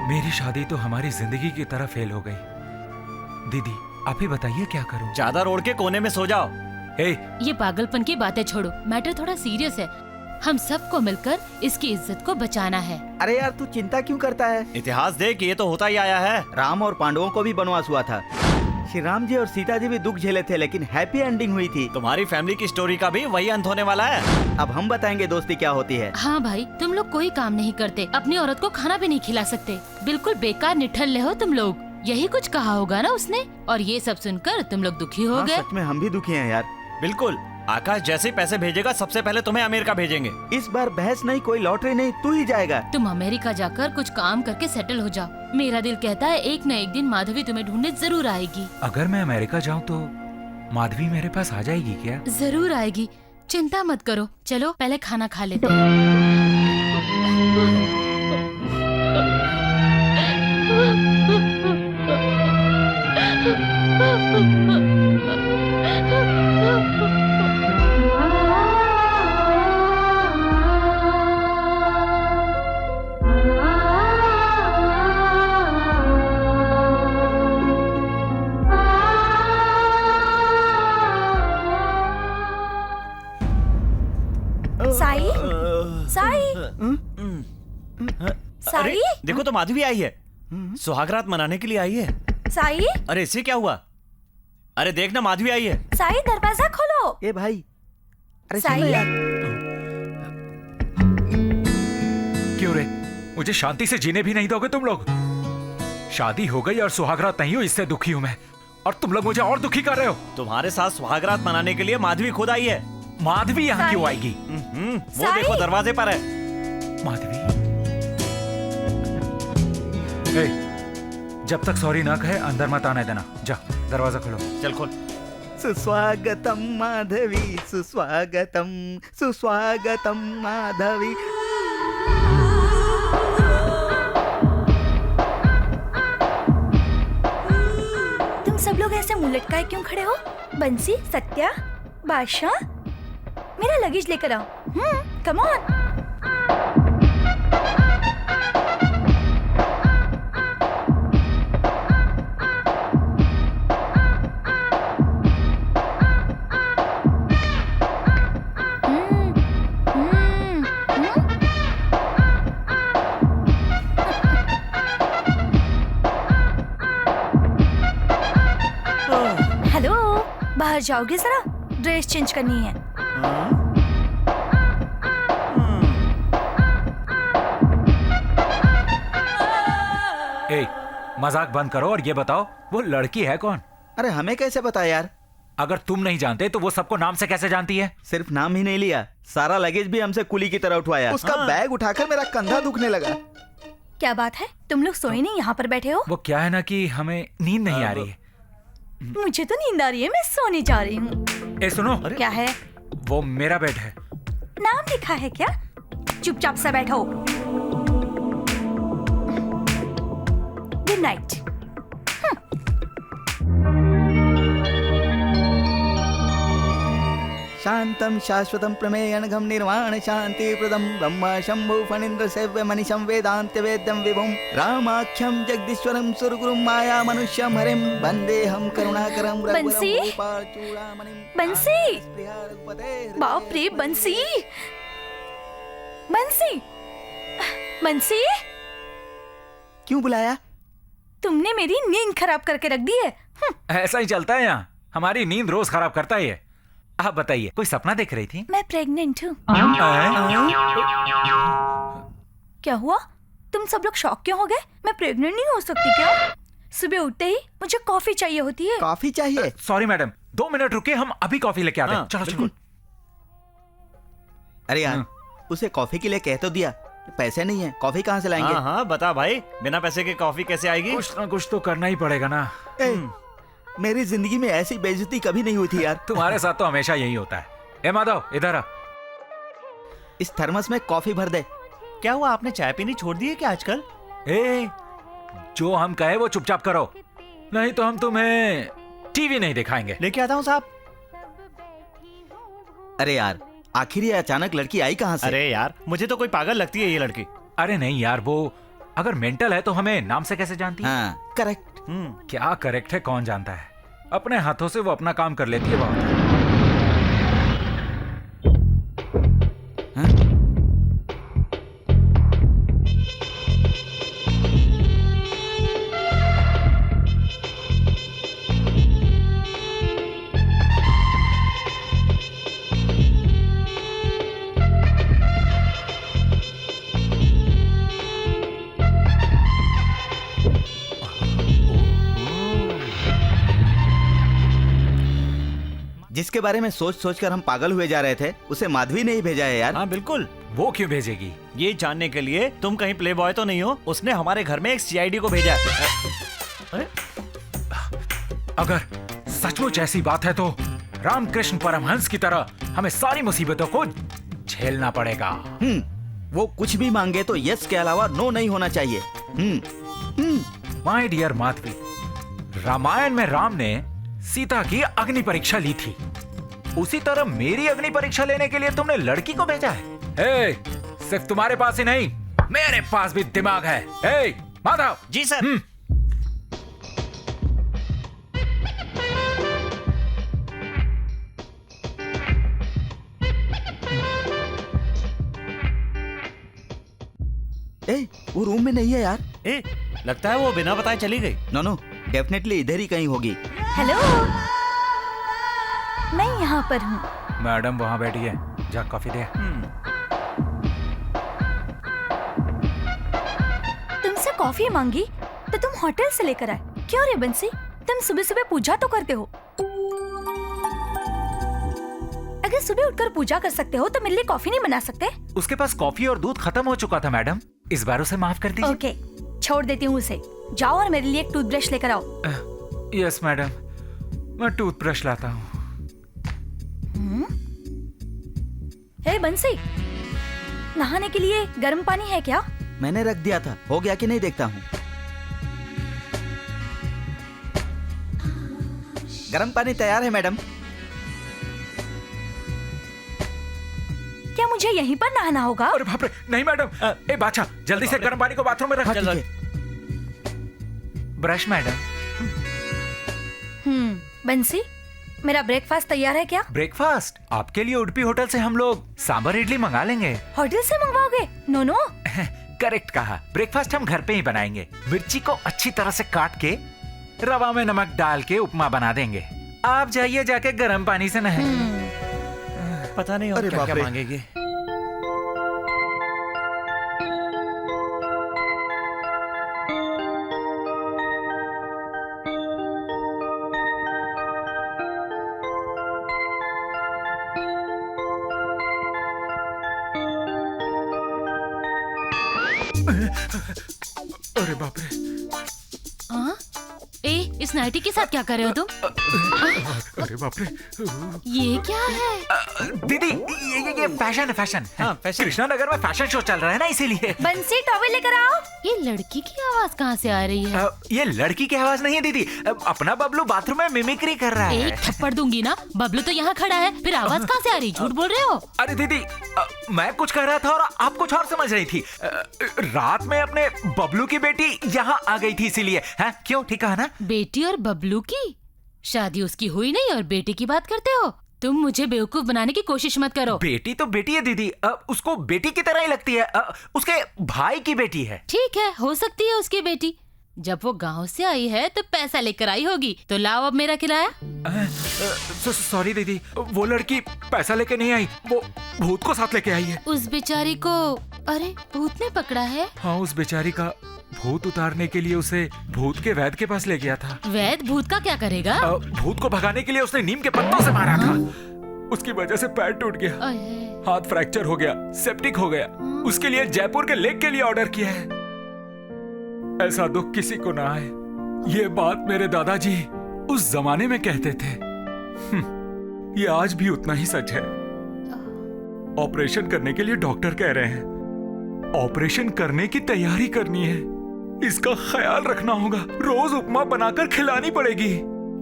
मेरी शादी तो हमारी जिंदगी की तरह फेल हो गई। दीदी, आप ही बताइए क्या करूं? चादर ओढ़ के कोने में सो जाओ। ये पागलपन की बातें छोड़ो, मैटर थोड़ा सीरियस है। हम सबको मिलकर इसकी इज्जत को बचाना है। अरे यार, तू चिंता क्यों करता है? इतिहास देख, ये तो होता ही आया है। राम और पांडवों को भी वनवास हुआ था। श्री राम जी और सीता जी भी दुख झेले थे, लेकिन हैप्पी एंडिंग हुई थी। तुम्हारी फैमिली की स्टोरी का भी वही अंत होने वाला है। अब हम बताएंगे दोस्ती क्या होती है। हाँ भाई, तुम लोग कोई काम नहीं करते, अपनी औरत को खाना भी नहीं खिला सकते, बिल्कुल बेकार निठल्ले हो तुम लोग। यही कुछ कहा होगा ना उसने, और ये सब सुनकर तुम लोग दुखी हो गए। सच में हम भी दुखी हैं यार। बिल्कुल, आकाश जैसे पैसे भेजेगा सबसे पहले तुम्हें अमेरिका भेजेंगे। इस बार बहस नहीं, कोई लॉटरी नहीं, तू ही जाएगा। तुम अमेरिका जाकर कुछ काम करके सेटल हो जाओ। मेरा दिल कहता है एक न एक दिन माधवी तुम्हें ढूंढने जरूर आएगी। अगर मैं अमेरिका जाऊं तो माधवी मेरे पास आ जाएगी क्या? जरूर आएगी, चिंता मत करो। चलो पहले खाना खा लेते हैं। साई, साई, अरे साई, देखो तो माधवी आई है, सुहागरात मनाने के लिए आई है। साई, अरे इससे क्या हुआ? अरे देखना, माधवी आई है। साई, दरवाजा खोलो। ए भाई, अरे साई, सुन यार। क्यों रे, मुझे शांति से जीने भी नहीं दोगे तुम लोग? शादी हो गई और सुहागरात नहीं हुई, इससे दुखी हूँ मैं। और तुम लोग मुझे और दुखी कर रहे हो। तुम्हारे साथ सुहागरात मनाने के लिए माधवी खुद आई है। माधवी यहाँ क्यों आएगी? वो देखो दरवाजे पर है। माधवी, जब तक सॉरी ना कहे अंदर मत आने देना। जा दरवाजा खोलो। चल खोल। सुस्वागतम माधवी, सुस्वागतम, सुस्वागतम माधवी। तुम सब लोग ऐसे मुंह लटकाए क्यों खड़े हो? बंसी, सत्या, बादशाह, मेरा लगेज लेकर आओ। Come on. बाहर जाओगे जरा? ड्रेस चेंज करनी है। मजाक बंद करो और ये बताओ वो लड़की है कौन? अरे हमें कैसे पता यार? अगर तुम नहीं जानते तो वो सबको नाम से कैसे जानती है? सिर्फ नाम ही नहीं लिया, सारा लगेज भी हमसे कुली की तरह उठवाया। उसका बैग उठाकर मेरा कंधा दुखने लगा। क्या बात है, तुम लोग सोए नहीं, यहाँ पर बैठे हो? वो क्या है ना कि हमें नींद नहीं आ रही है। मुझे तो नींद आ रही है, मैं सोने जा रही हूँ। सुनो। क्या है? वो मेरा बेड है। नाम लिखा है क्या? चुपचाप से बैठो। Good night. शांतम शाश्वतम प्रमेयनघम निर्वाण शांति प्रदम ब्रह्म शंभु फणीन्द्र सेव्य मनीषम वेदांत वेद्यम विभुम रामाख्यम जगदीश्वरम सुरगुरुम माया मनुष्यम हरिम वंदे हम करुणाकरम बंसी, बंसी, बाप रे बंसी, बंसी, बंसी, क्यों बुलाया? तुमने मेरी नींद खराब करके रख दी है। ऐसा ही चलता है यहाँ, हमारी नींद रोज खराब करता है। आप बताइए, कोई सपना देख रही थी? मैं प्रेग्नेंट हूँ। क्या हुआ? तुम सब लोग शॉक क्यों हो गए? मैं प्रेग्नेंट नहीं हो सकती क्या? सुबह उठते ही मुझे कॉफी चाहिए होती है। कॉफी चाहिए? सॉरी मैडम, 2 मिनट रुकिए, हम अभी कॉफी लेके आते हैं। चलो चलो। अरे यार, उसे कॉफी के लिए कह तो दिया, पैसे नहीं है, कॉफी कहाँ से लाएंगे? हाँ बता भाई, बिना पैसे के कॉफी कैसे आएगी? कुछ ना कुछ तो करना ही पड़ेगा ना। मेरी जिंदगी में ऐसी बेइज्जती कभी नहीं हुई थी यार। तुम्हारे साथ तो हमेशा यही होता है। ए माधव, इधर आ। इस थर्मस में कॉफी भर दे। क्या हुआ, आपने चाय पीनी छोड़ दी है क्या आजकल? जो हम कहे वो चुपचाप करो, नहीं तो हम तुम्हें टीवी नहीं दिखाएंगे। लेके आता हूँ साहब। अरे यार, आखिर ये अचानक लड़की आई कहाँ से? अरे यार, मुझे तो कोई पागल लगती है ये लड़की। अरे नहीं यार, वो अगर मेंटल है तो हमें नाम से कैसे जानती है? हाँ, करेक्ट। क्या करेक्ट है कौन जानता है, अपने हाथों से वो अपना काम कर लेती है। बहुत जिसके बारे में सोच सोच कर हम पागल हुए जा रहे थे, उसे माधवी ने ही भेजा है यार। हाँ बिल्कुल। वो क्यों भेजेगी? ये जानने के लिए तुम कहीं प्ले बॉय तो नहीं हो। उसने हमारे घर में एक सीआईडी को भेजा है। अगर सचमुच ऐसी बात है तो रामकृष्ण परमहंस की तरह हमें सारी मुसीबतों को झेलना पड़ेगा। वो कुछ भी मांगे तो यस के अलावा नो नहीं होना चाहिए। माय डियर माधवी, रामायण में राम ने सीता की अग्नि परीक्षा ली थी, उसी तरह मेरी अग्नि परीक्षा लेने के लिए तुमने लड़की को भेजा है। सिर्फ तुम्हारे पास ही नहीं, मेरे पास भी दिमाग है। माधव। जी सर। वो रूम में नहीं है यार। लगता है वो बिना बताए चली गई। नो, डेफिनेटली इधर ही कहीं होगी। हेलो, मैं यहाँ पर हूँ। मैडम वहाँ बैठी है, जा कॉफी दे। तुमसे कॉफी मांगी तो तो तुम होटल से लेकर आए। क्यों रे बंसी, तुम सुबह सुबह पूजा तो करते हो। अगर सुबह उठकर पूजा कर सकते हो तो मेरे लिए कॉफी नहीं बना सकते? उसके पास कॉफी और दूध खत्म हो चुका था मैडम, इस बार उसे माफ कर दीजिए। ओके, छोड़ देती हूँ उसे। जाओ और मेरे लिए एक टूथब्रश लेकर आओ। यस मैडम, मैं टूथब्रश लाता हूँ। हे बंसी, नहाने के लिए गर्म पानी है क्या? मैंने रख दिया था, हो गया कि नहीं देखता हूँ। गर्म पानी तैयार है मैडम। क्या मुझे यहीं पर नहाना होगा? अरे बाप रे, नहीं मैडम। ए बादशाह, जल्दी से गर्म पानी को बाथरूम में रख। हाँ, ब्रश मैडम। बंसी, मेरा ब्रेकफास्ट तैयार है क्या? ब्रेकफास्ट आपके लिए उडुपी होटल से हम लोग सांबर इडली मंगा लेंगे। होटल से मंगवाओगे? No no. करेक्ट कहा, ब्रेकफास्ट हम घर पे ही बनाएंगे। मिर्ची को अच्छी तरह से काट के रवा में नमक डाल के उपमा बना देंगे। आप जाइए, जाके गर्म पानी से नहाइए। पता नहीं और क्या क्या मांगेगी। अरे बाप रे। हाँ? ए, इस नाइटी के साथ क्या कर रहे हो तुम? अरे बाप रे। ये क्या है? दीदी, ये फैशन है, फैशन। हाँ, फैशन। कृष्णा नगर में फैशन शो चल रहा है ना, इसीलिए। बंसी, टॉवल लेकर आओ। ये लड़की की आवाज कहाँ से आ रही है? ये लड़की की आवाज नहीं है दीदी, अपना बबलू बाथरूम में मिमिक्री कर रहा है। एक थप्पड़ दूंगी ना। बबलू तो यहाँ खड़ा है, फिर आवाज कहाँ से आ रही? झूठ बोल रहे हो। अरे दीदी, मैं कुछ कह रहा था और आप कुछ और समझ रही थी। रात में अपने बबलू की बेटी यहाँ आ गई थी, इसीलिए। हैं? क्यों, ठीक है ना? बेटी और बबलू की शादी उसकी हुई नहीं और बेटी की बात करते हो? तुम मुझे बेवकूफ बनाने की कोशिश मत करो। बेटी तो बेटी है दीदी, उसको बेटी की तरह ही लगती है। उसके भाई की बेटी है। ठीक है, हो सकती है उसकी बेटी। जब वो गांव से आई है तो पैसा लेकर आई होगी, तो लाओ अब मेरा किराया। सॉरी दीदी, वो लड़की पैसा लेके नहीं आई, वो भूत को साथ लेके आई है। उस बेचारी को, अरे भूत ने पकड़ा है? हाँ, उस बेचारी का भूत उतारने के लिए उसे भूत के वैद्य के पास ले गया था। वैद्य भूत का क्या करेगा? भूत को भगाने के लिए उसने नीम के पत्तों से मारा था। उसकी वजह से पैर टूट गया, हाथ फ्रैक्चर हो गया, सेप्टिक हो गया। उसके लिए जयपुर के लेक के लिए ऑर्डर किया है। ऐसा दुख किसी को ना आए, ये बात मेरे दादाजी उस जमाने में कहते थे। ये आज भी उतना ही सच है। ऑपरेशन करने के लिए डॉक्टर कह रहे हैं, ऑपरेशन करने की तैयारी करनी है, इसका ख्याल रखना होगा। रोज उपमा बनाकर खिलानी पड़ेगी।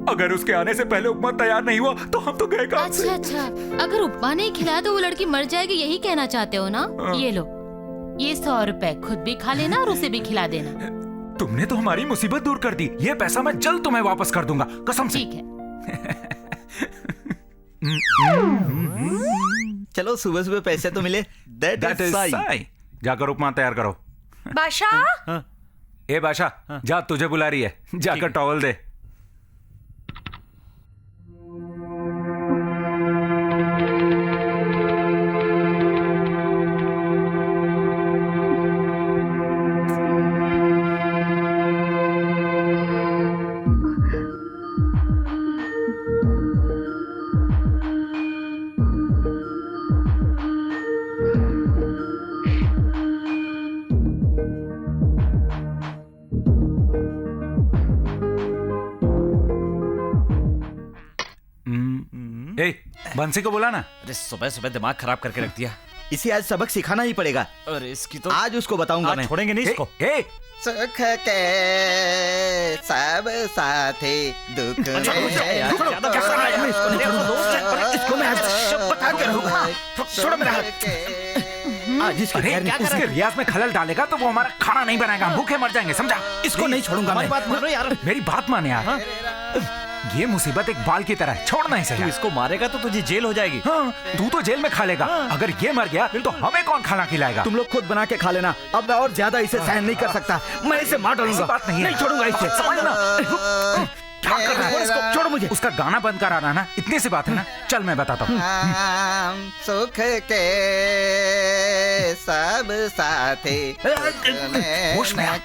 अगर उसके आने से पहले उपमा तैयार नहीं हुआ तो हम तो गए काम से। अच्छा, अगर उपमा नहीं खिलाया तो वो लड़की मर जाएगी, यही कहना चाहते हो ना? ये लो, ये 100 रुपए खुद भी खा लेना और उसे भी खिला देना। तुमने तो हमारी मुसीबत दूर कर दी। ये पैसा मैं जल्द तुम्हें वापस कर दूंगा, कसम से। ठीक है। चलो, सुबह सुबह पैसे तो मिले। That is Sai. जाकर उपमा तैयार करो। बादशाह, ए बादशाह, जा, तुझे बुला रही है, जाकर टॉवल दे। ए, बंसी को बुला ना। अरे सुबह सुबह दिमाग खराब करके रख दिया। इसे आज सबक सिखाना ही पड़ेगा। अरे इसकी तो आज उसको बताऊंगा मैं। छोड़ेंगे नहीं इसको। सुख के सब साथी, दुख में इसको मैं आज बता के रहूंगा। छोड़ो मेरा हाथ। आज इसके उसके रियाज में खलल डालेगा तो वो हमारा खाना नहीं बनाएगा, भूखे मर जाएंगे, समझा? इसको नहीं छोड़ूंगा मैं। बात मानो यार, मेरी बात माने यार। ये मुसीबत एक बाल की तरह है, छोड़ना ही सही। तू इसको मारेगा तो तुझे जेल हो जाएगी। हाँ, तू तो जेल में खा लेगा। अगर ये मर गया तो हमें कौन खाना खिलाएगा? तुम लोग खुद बना के खा लेना। अब मैं और ज्यादा इसे सहन नहीं कर सकता। मैं इसे मार डालूंगा। बात नहीं है, नहीं छोड़ूंगा इसे। समझना। क्या कर रहा है? इसको छोड़ मुझे। उसका गाना बंद कराना ना, इतनी सी बात है ना। चल मैं बताता हूँ। सुख के सब साथी होश में आ।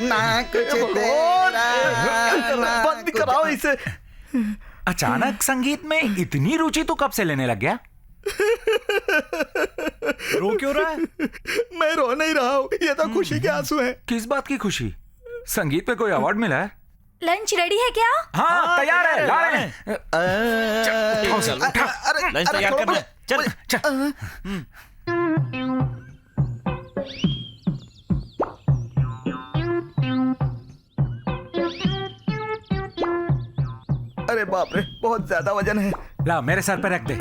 ना कुछ तेरा बंद कराओ इसे। अचानक संगीत में इतनी रुचि तो कब से लेने लग गया? रो क्यों रहा है? मैं रो नहीं रहा हूँ, ये तो खुशी के आंसू हैं। किस बात की खुशी? संगीत में कोई अवार्ड मिला है? लंच रेडी है क्या? हाँ तैयार है, ला रहे हैं। चल उठा, लंच तैयार करना है। चल। अरे बाप रे, बहुत ज्यादा वजन है। ला मेरे सर पे रख दे।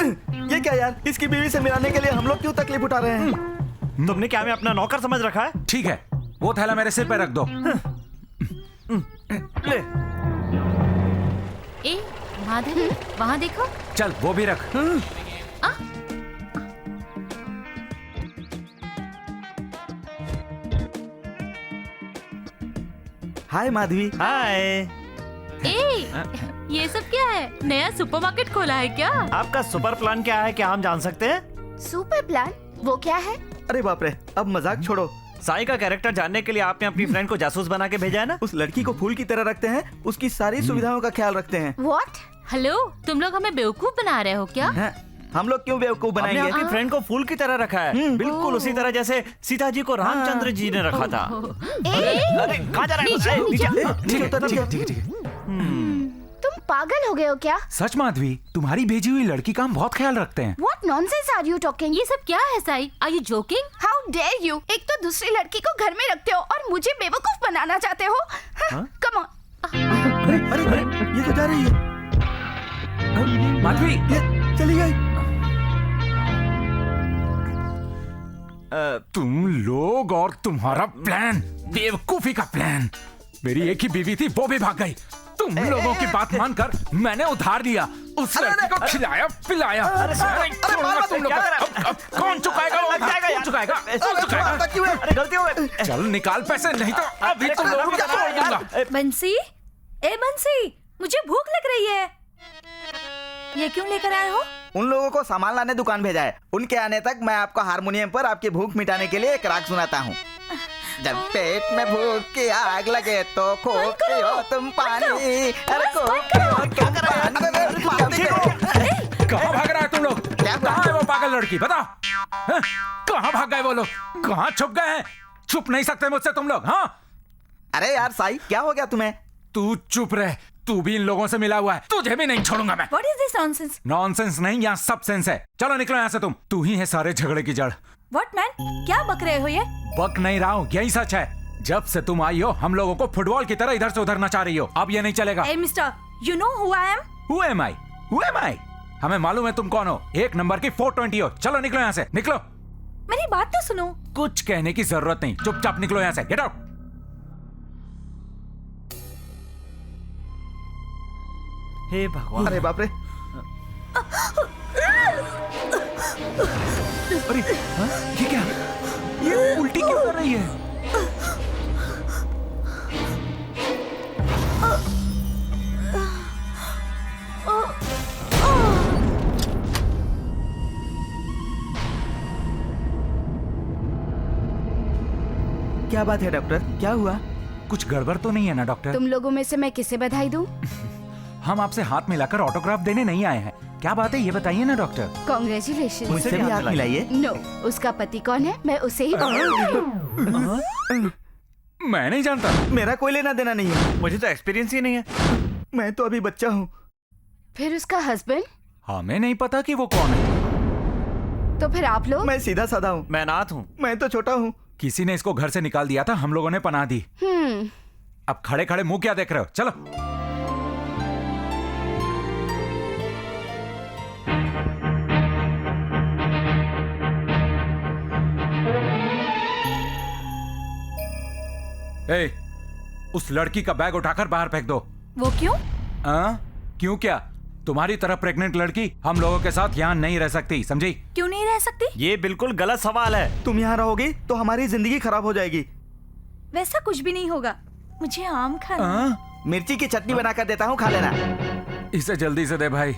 ये क्या यार, इसकी बीवी से मिलाने के लिए हम लोग क्यों तकलीफ उठा रहे हैं? तुमने क्या हमें अपना नौकर समझ रखा है? ठीक है, वो थैला मेरे सिर पे रख दो। ले। ए माधवी, वहाँ देखो। चल वो भी रख। हाय माधवी। हाय। ए ये सब क्या है? नया सुपरमार्केट खोला है क्या? आपका सुपर प्लान क्या है, क्या हम जान सकते हैं? Super plan? वो क्या है? अरे बाप रे, अब मजाक छोड़ो। साई का कैरेक्टर जानने के लिए आपने अपनी फ्रेंड को जासूस बना के भेजा है ना? उस लड़की को फूल की तरह रखते हैं, उसकी सारी सुविधाओं का ख्याल रखते हैं। What? हेलो, तुम लोग हमें बेवकूफ बना रहे हो क्या? हैं? हम लोग क्यों बेवकूफ हमने बनाएंगे? आपकी फ्रेंड को फूल की तरह रखा है, बिल्कुल उसी तरह जैसे सीता जी को रामचंद्र जी ने रखा था। अरे कहाँ जा रहा है? ठीक है। तुम पागल हो गए हो क्या? सच माधवी, तुम्हारी भेजी हुई लड़की का हम बहुत ख्याल रखते हैं। What nonsense are you talking? ये सब क्या है Sai? Are you joking? How dare you? एक तो दूसरी लड़की को घर में रखते हो और मुझे बेवकूफ बनाना चाहते हो। Come on. अरे, ये तो जा रही है। माधवी, ये चली गई। तुम लोग और तुम्हारा प्लान, बेवकूफी का प्लान। मेरी एक ही बीवी थी, वो भी भाग गई। तुम लोगों की बात मानकर मैंने उधार लिया, उस लड़की को खिलाया पिलाया। तुम लोग अब कौन चुकाएगा? कौन चुकाएगा? अरे गलती हो गई। चल निकाल पैसे, नहीं तो अभी तुम लोगों को तोड़ दूंगा। बंसी, ए बंसी, मुझे भूख लग रही है। ये क्यों लेकर आए हो? उन लोगों को सामान लाने दुकान भेजा है। उनके आने तक मैं आपको हारमोनियम पर आपकी भूख मिटाने के लिए एक राग सुनाता हूँ। जब पेट में भूख की आग लगे तो खोके हो तुम पानी। अरे खोके हो क्या कर रहे हो? कहाँ भाग रहा है तुम लोग? कहाँ है वो पागल लड़की? बताओ, कहाँ भाग गए वो लोग? कहाँ छुप गए हैं? छुप नहीं सकते मुझसे तुम लोग। हाँ अरे यार साई, क्या हो गया तुम्हें? तू चुप रह, तू भी इन लोगों से मिला हुआ है, तुझे भी नहीं छोड़ूंगा मैं। What is this nonsense? Nonsense नहीं, यहाँ सब सेंस है। चलो निकलो यहाँ से तुम। तू ही है सारे झगड़े की जड़। What man? क्या बक रहे हो ये? बक नहीं रहा हूँ, यही सच है। जब से तुम आई हो हम लोगों को फुटबॉल की तरह इधर से उधर नचा रही हो। अब ये नहीं चलेगा। Hey mister, you know who I am? Who am I? Who am I? हमें मालूम है तुम कौन हो। एक नंबर की 420 हो। चलो निकलो यहाँ से, निकलो। मेरी बात तो सुनो। कुछ कहने की जरूरत नहीं, चुपचाप निकलो यहाँ से। Get out. हे भगवान। अरे बाप रे। अरे ये क्या? ये उल्टी क्यों कर रही है? क्या बात है डॉक्टर, क्या हुआ? कुछ गड़बड़ तो नहीं है ना डॉक्टर? तुम लोगों में से मैं किसे बधाई दूं? हम आपसे हाथ मिलाकर ऑटोग्राफ देने नहीं आए हैं। क्या बात है ये बताइए ना डॉक्टर। Congratulations. मुझसे भी हाथ मिलाइए। नो, उसका पति कौन है मैं उसे ही बताऊंगी। मैं नहीं जानता। मेरा कोई लेना देना नहीं है। मुझे तो एक्सपीरियंस ही नहीं है। मैं तो अभी बच्चा हूँ। फिर उसका हस्बैंड? हमें नहीं पता कि वो कौन है। तो फिर आप लोग? मैं सीधा साधा हूँ। मैं अनाथ हूँ। मैं तो छोटा हूँ। किसी ने इसको घर से निकाल दिया था, हम लोगों ने पनाह दी। अब खड़े खड़े मुंह क्या देख रहे हो? चलो। ए, उस लड़की का बैग उठाकर बाहर फेंक दो। वो क्यों? क्यों क्या? तुम्हारी तरह प्रेग्नेंट लड़की हम लोगों के साथ यहाँ नहीं रह सकती, समझी? क्यों नहीं रह सकती? ये बिल्कुल गलत सवाल है। तुम यहाँ रहोगी तो हमारी जिंदगी खराब हो जाएगी। वैसा कुछ भी नहीं होगा, मुझे आम खाना। मिर्ची की चटनी बनाकर देता हूँ, खा लेना। इसे जल्दी से दे भाई,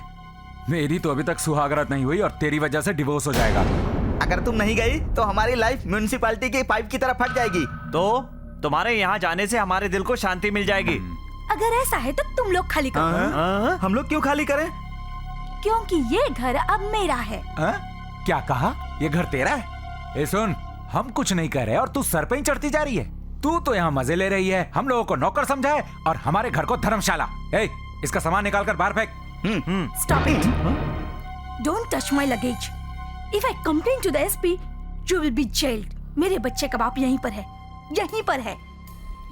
मेरी तो अभी तक सुहागरात नहीं हुई और तेरी वजह से डिवोर्स हो जाएगा। अगर तुम नहीं गई तो हमारी लाइफ म्युनिसिपैलिटी की पाइप की तरह फट जाएगी। तो तुम्हारे यहाँ जाने से हमारे दिल को शांति मिल जाएगी। अगर ऐसा है तो तुम लोग खाली करो। हम लोग क्यों खाली करें? क्योंकि ये घर अब मेरा है। क्या कहा? ये घर तेरा है? ए सुन, हम कुछ नहीं कर रहे और तू सर पे ही चढ़ती जा रही है। तू तो यहाँ मजे ले रही है, हम लोगों को नौकर समझा है और हमारे घर को धर्मशाला। इसका सामान निकाल कर बाहर फेंक। Stop it! Don't touch my luggage. If I complain to the SP, you will be jailed. मेरे बच्चे का बाप यहीं पर है, यहीं पर है।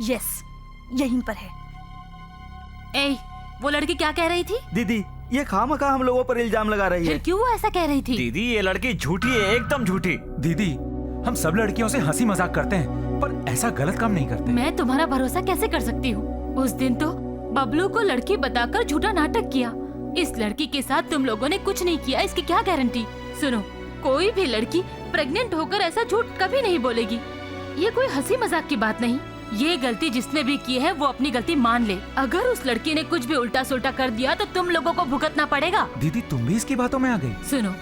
Yes, यहीं पर है। ए, वो लड़की क्या कह रही थी? दीदी, ये खामखा हम लोगों पर इल्जाम लगा रही है। फिर क्यों वो ऐसा कह रही थी? दीदी, ये लड़की झूठी है, एकदम झूठी। दीदी, हम सब लड़कियों से हंसी मजाक करते हैं, पर ऐसा गलत काम नहीं करते। मैं तुम्हारा भरोसा कैसे कर सकती हूँ? उस दिन तो बबलू को लड़की बताकर झूठा नाटक किया। इस लड़की के साथ तुम लोगों ने कुछ नहीं किया, इसकी क्या गारंटी? सुनो, कोई भी लड़की प्रेग्नेंट होकर ऐसा झूठ कभी नहीं बोलेगी। ये कोई हंसी मजाक की बात नहीं। ये गलती जिसने भी की है वो अपनी गलती मान ले। अगर उस लड़की ने कुछ भी उल्टा सुल्टा कर दिया तो तुम लोगों को भुगतना पड़ेगा। दीदी, तुम भी इसकी बातों में आ गई। सुनो,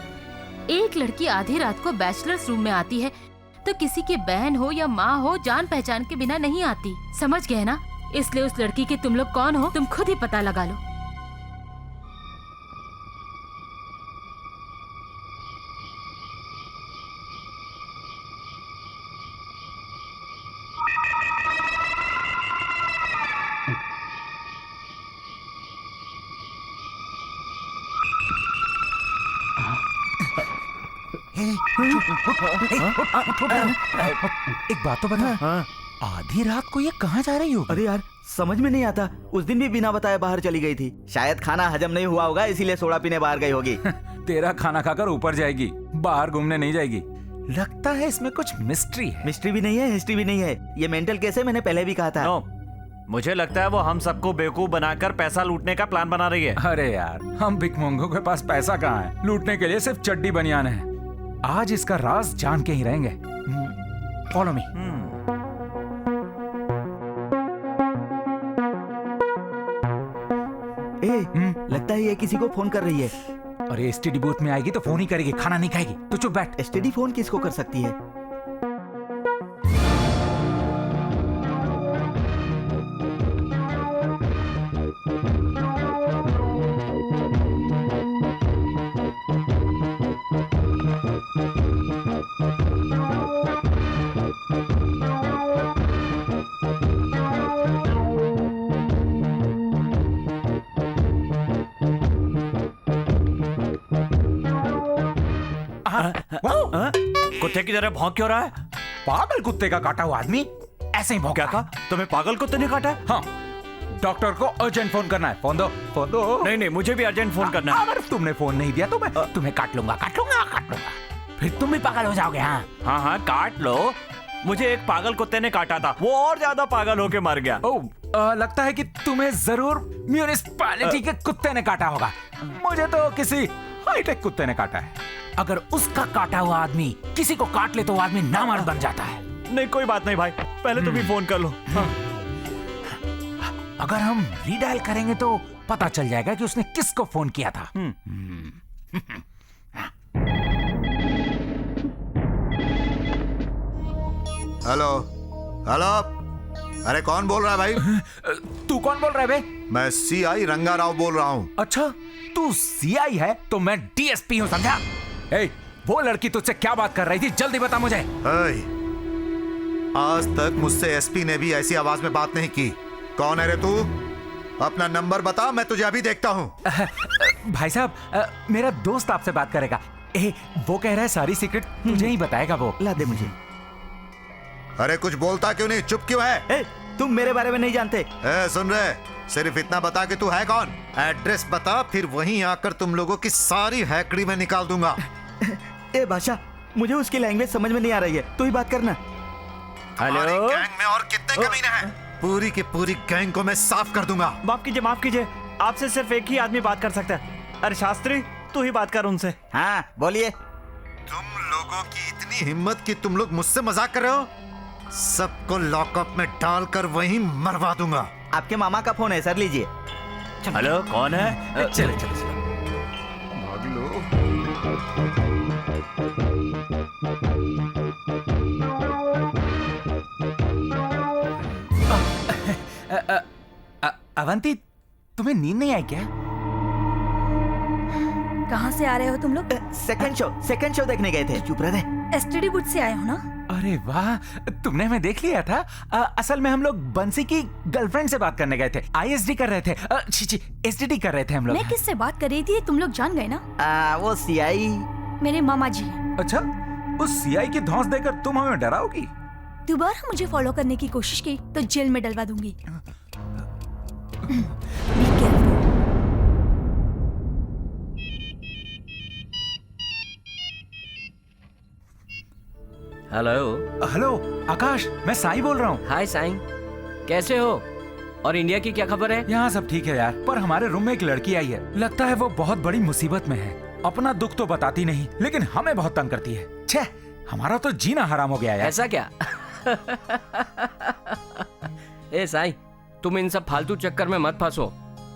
एक लड़की आधी रात को बैचलर्स रूम में आती है तो किसी की बहन हो या माँ हो, जान पहचान के बिना नहीं आती। समझ गए ना? इसलिए उस लड़की के तुम लोग कौन हो, तुम खुद ही पता लगा लो। एक बात तो बता, आधी रात को ये कहाँ जा रही हो? अरे यार, समझ में नहीं आता। उस दिन भी बिना बताए बाहर चली गई थी। शायद खाना हजम नहीं हुआ होगा, इसीलिए सोडा पीने बाहर गई होगी। तेरा खाना खाकर ऊपर जाएगी, बाहर घूमने नहीं जाएगी। लगता है इसमें कुछ मिस्ट्री है। मिस्ट्री भी नहीं है, हिस्ट्री भी नहीं है। ये मेंटल केस है, मैंने पहले भी कहा था। नो, मुझे लगता है वो हम सबको बेवकूफ बनाकर पैसा लूटने का प्लान बना रही है। अरे यार, हम भिखमंगों के पास पैसा कहाँ है? लूटने के लिए सिर्फ चड्डी बनियान है। आज इसका राज जान के ही रहेंगे। Follow me. लगता है ये किसी को फोन कर रही है। अरे एसटीडी बूथ में आएगी तो फोन ही करेगी, खाना नहीं खाएगी। तो चुप बैठ। एसटीडी फोन किसको कर सकती है? कुत्ते की तरह भौंक क्यों रहा है? पागल कुत्ते का काटा हुआ आदमी ऐसे ही भौंका। क्या कहा? तुम्हें पागल कुत्ते ने काटा है? हाँ, डॉक्टर को अर्जेंट फोन करना है। फोन दो, फोन दो। नहीं, मुझे भी अर्जेंट फोन करना है। अगर तुमने फोन नहीं दिया तो मैं तुम्हें काट लूंगा। फिर तुम भी पागल हो जाओगे। हाँ, काट लो। मुझे एक पागल कुत्ते ने काटा था, वो और ज्यादा पागल होके मर गया। लगता है कि तुम्हें जरूर म्यूनिसिपैलिटी के कुत्ते ने काटा होगा। मुझे तो किसी हाईटेक कुत्ते ने काटा है। अगर उसका काटा हुआ आदमी किसी को काट ले तो वो आदमी नामर्द बन जाता है। नहीं, कोई बात नहीं भाई, पहले तुम ही फोन कर लो। अगर हम रीडायल करेंगे तो पता चल जाएगा कि उसने किसको फोन किया था। हेलो हेलो, अरे कौन बोल रहा है भाई? तू कौन बोल रहा है बे? मैं सीआई रंगा राव बोल रहा हूँ। अच्छा, तू सीआई है तो मैं डीएसपी हूँ, समझा? वो लड़की तुझसे क्या बात कर रही थी, जल्दी बता मुझे। आज तक मुझसे एसपी ने भी ऐसी आवाज में बात नहीं की। कौन है रे तू? अपना नंबर बता, मैं तुझे अभी देखता हूँ। भाई साहब, मेरा दोस्त आपसे बात करेगा। वो कह रहा है सारी सीक्रेट तुझे ही बताएगा वो। ला दे मुझे। अरे कुछ बोलता क्यों नहीं? चुप क्यों है? तुम मेरे बारे में नहीं जानते। सुन रहे, सिर्फ इतना बता कि तू है कौन। एड्रेस बता, फिर वहीं आकर तुम लोगों की सारी हैकड़ी में निकाल दूंगा। बादशाह, मुझे उसकी लैंग्वेज समझ में नहीं आ रही है, तू ही बात करना। हेलो, गैंग में और कितने कमीने हैं? पूरी की पूरी गैंग को मैं साफ कर दूंगा। माफ कीजिए, आपसे सिर्फ एक ही आदमी बात कर सकता है। अरे शास्त्री, तू ही बात कर उनसे। हाँ, बोलिए। तुम लोगों की इतनी हिम्मत कि तुम लोग मुझसे मजाक कर रहे हो? सबको लॉकअप में डालकर वहीं मरवा दूंगा। आपके मामा का फोन है सर, लीजिए। हेलो, कौन है? चले चले चले। भाग लो। अवंती, तुम्हें नींद नहीं आई क्या? कहाँ से आ रहे हो तुम लोग? सेकंड शो देखने गए थे। चुप रहे। एसटीडी बुथ से आए हो ना? अरे वाह, तुमने मैं देख लिया था। असल में हम लोग बंसी की गर्लफ्रेंड से बात करने गए थे। आईएसडी कर रहे थे। एसटीडी कर रहे थे हम लोग। मैं किससे बात कर रही थी तुम लोग जान गए ना? वो सीआई मेरे मामा जी हैं। अच्छा, उस सीआई की धौंस देकर तुम हमें डराओगी? दोबारा मुझे फॉलो करने की कोशिश की तो जेल में डलवा दूंगी। Be careful. हेलो। हेलो आकाश, मैं साई बोल रहा हूँ। हाय साईं, कैसे हो? और इंडिया की क्या खबर है? यहाँ सब ठीक है यार, पर हमारे रूम में एक लड़की आई है। लगता है वो बहुत बड़ी मुसीबत में है। अपना दुख तो बताती नहीं, लेकिन हमें बहुत तंग करती है। छे, हमारा तो जीना हराम हो गया यार। ऐसा क्या? ए साईं, तुम इन सब फालतू चक्कर में मत फंसो।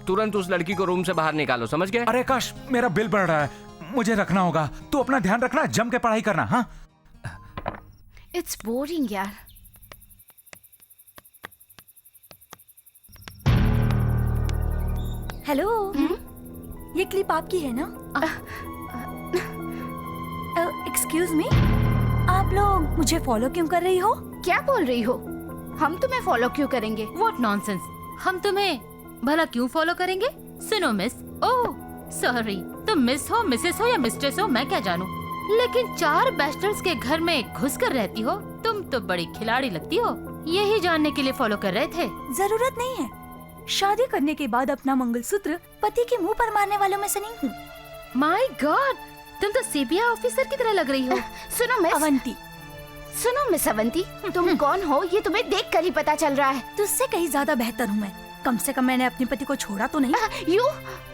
तुरंत उस लड़की को रूम से बाहर निकालो, समझ गए? अरे आकाश, मेरा बिल बढ़ रहा है, मुझे रखना होगा। तू अपना ध्यान रखना, जम के पढ़ाई करना। हाँ, इट्स बोरिंग यार। हेलो, ये क्लिप आपकी है ना? एक्सक्यूज मी, आप लोग मुझे फॉलो क्यों कर रही हो? क्या बोल रही हो? हम तुम्हें फॉलो क्यों करेंगे? व्हाट नॉनसेंस, हम तुम्हें भला क्यों फॉलो करेंगे? सुनो मिस, ओह सॉरी, तुम मिस हो, मिसेस हो या मिस्ट्रेस हो, मैं क्या जानूं, लेकिन 4 बैचलर्स के घर में घुस कर रहती हो। तुम तो बड़ी खिलाड़ी लगती हो। यही जानने के लिए फॉलो कर रहे थे। जरूरत नहीं है। शादी करने के बाद अपना मंगलसूत्र पति के मुंह पर मारने वालों में से नहीं हूँ। माय गॉड, तुम तो सीबीआई ऑफिसर की तरह लग रही हो। सुनो मिस अवंती। सुनो मिस अवंती, तुम कौन हो ये तुम्हें देखकर ही पता चल रहा है। तुझसे कहीं ज्यादा बेहतर हूँ मैं। कम से कम मैंने अपने पति को छोड़ा तो नहीं। यू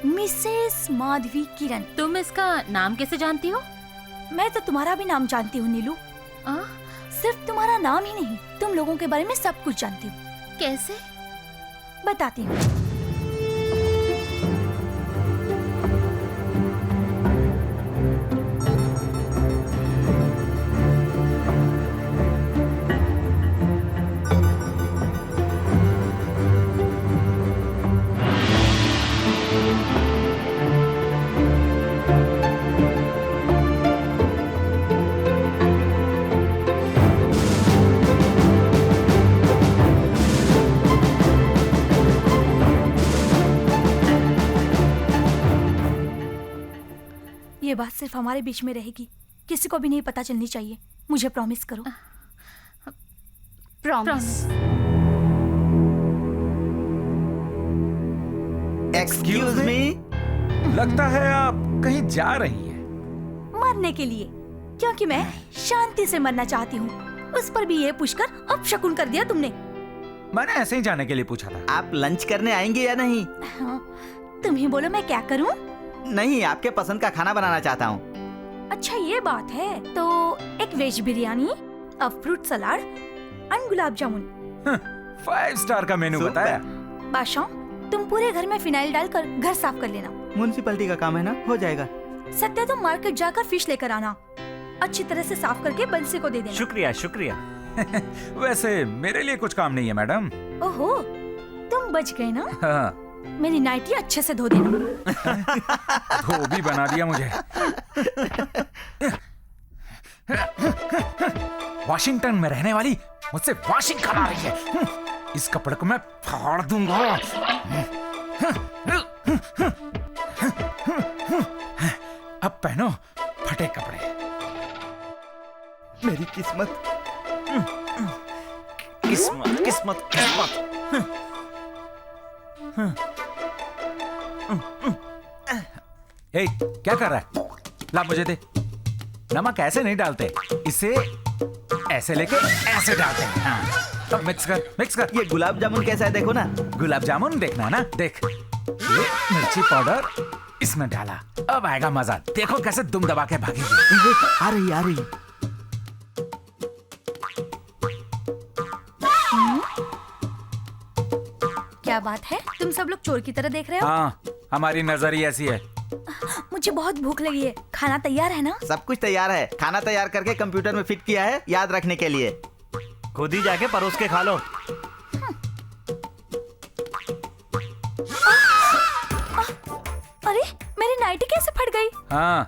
मिसेस माधवी किरण। तुम इसका नाम कैसे जानती हो? मैं तो तुम्हारा भी नाम जानती हूँ नीलू। सिर्फ तुम्हारा नाम ही नहीं, तुम लोगों के बारे में सब कुछ जानती हूँ। कैसे? बताती हूँ। ये बात सिर्फ हमारे बीच में रहेगी, किसी को भी नहीं पता चलनी चाहिए। मुझे प्रॉमिस करो। प्रॉमिस। एक्सक्यूज मी, लगता है आप कहीं जा रही हैं। मरने के लिए, क्योंकि मैं शांति से मरना चाहती हूँ। उस पर भी ये पूछकर अपशकुन कर दिया तुमने। मैंने ऐसे ही जाने के लिए पूछा था। आप लंच करने आएंगे या नहीं? हाँ, तुम ही बोलो मैं क्या करूँ? नहीं, आपके पसंद का खाना बनाना चाहता हूँ। अच्छा ये बात है, तो एक veg biryani, fruit salad and gulab jamun. 5 star का मेनू बताया। बादशाह, तुम पूरे घर में फिनाइल डालकर घर साफ कर लेना। म्युनिसिपैलिटी का काम है ना, हो जाएगा। सत्या, तुम मार्केट जाकर फिश लेकर आना। अच्छी तरह से साफ करके बंसी को दे देना। शुक्रिया शुक्रिया। वैसे मेरे लिए कुछ काम नहीं है मैडम। ओहो, तुम बच गए ना। हाँ। मेरी नाइटी अच्छे से धो देना। धोबी बना दिया मुझे। वाशिंगटन में रहने वाली मुझसे वॉशिंग करा रही है। इस कपड़े को मैं फाड़ दूंगा। अब पहनो फटे कपड़े। मेरी किस्मत। किस्मत किस्मत किस्मत। ए, क्या कर रहा है? ला मुझे दे। नमक ऐसे नहीं डालते, इसे ऐसे लेके ऐसे डालते हैं। हाँ, अब मिक्स कर। ये गुलाब जामुन कैसा है देखो ना। गुलाब जामुन देखना है ना, देख। ये मिर्ची पाउडर इसमें डाला, अब आएगा मजा। देखो कैसे दुम दबा के भागेगी। आ रही। बात है? तुम सब लोग चोर की तरह देख रहे हो? हाँ, हमारी नजर ही ऐसी है। मुझे बहुत भूख लगी है। खाना तैयार है ना? सब कुछ तैयार है। खाना तैयार करके कंप्यूटर में फिट किया है, याद रखने के लिए। खुद ही जाके परोस के खा लो। अरे मेरी नाइटी कैसे फट गई? हाँ,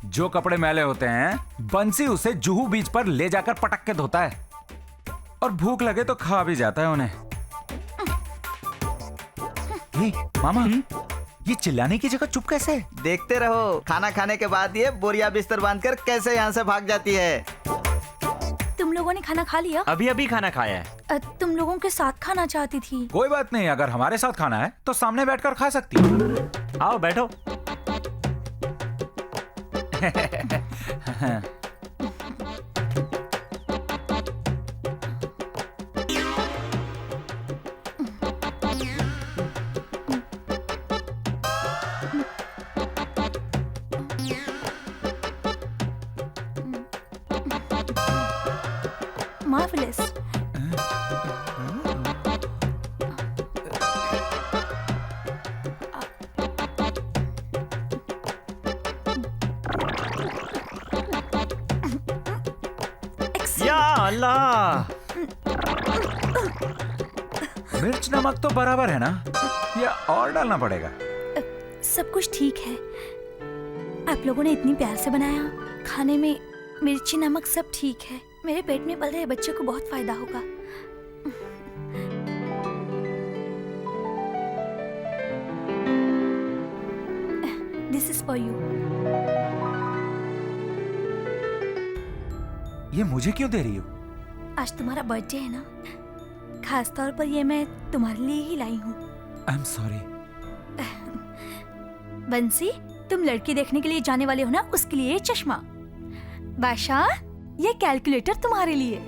जो कपड़े मैले होते हैं बंसी उसे जुहू बीच पर ले जाकर पटक के धोता है, और भूख लगे तो खा भी जाता है उन्हें। हे, मामा, ये चिल्लाने की जगह चुप कैसे है? देखते रहो, खाना खाने के बाद ये बोरिया बिस्तर बांधकर कैसे यहाँ से भाग जाती है। तुम लोगों ने खाना खा लिया? अभी अभी खाना खाया है। तुम लोगों के साथ खाना चाहती थी। कोई बात नहीं, अगर हमारे साथ खाना है तो सामने बैठकर खा सकती है। आओ बैठो। Marvelous. या अल्लाह, मिर्च नमक तो बराबर है ना, या और डालना पड़ेगा? सब कुछ ठीक है। आप लोगों ने इतनी प्यार से बनाया, खाने में मिर्ची नमक सब ठीक है। मेरे पेट में पल रहे बच्चे को बहुत फायदा होगा। This is for you. ये मुझे क्यों दे रही हो? आज तुम्हारा बर्थडे है ना, खास तौर पर ये मैं तुम्हारे लिए ही लाई हूँ। I am sorry. बंसी, तुम लड़की देखने के लिए जाने वाले हो ना, उसके लिए चश्मा। बादशाह, ये कैलकुलेटर तुम्हारे लिए।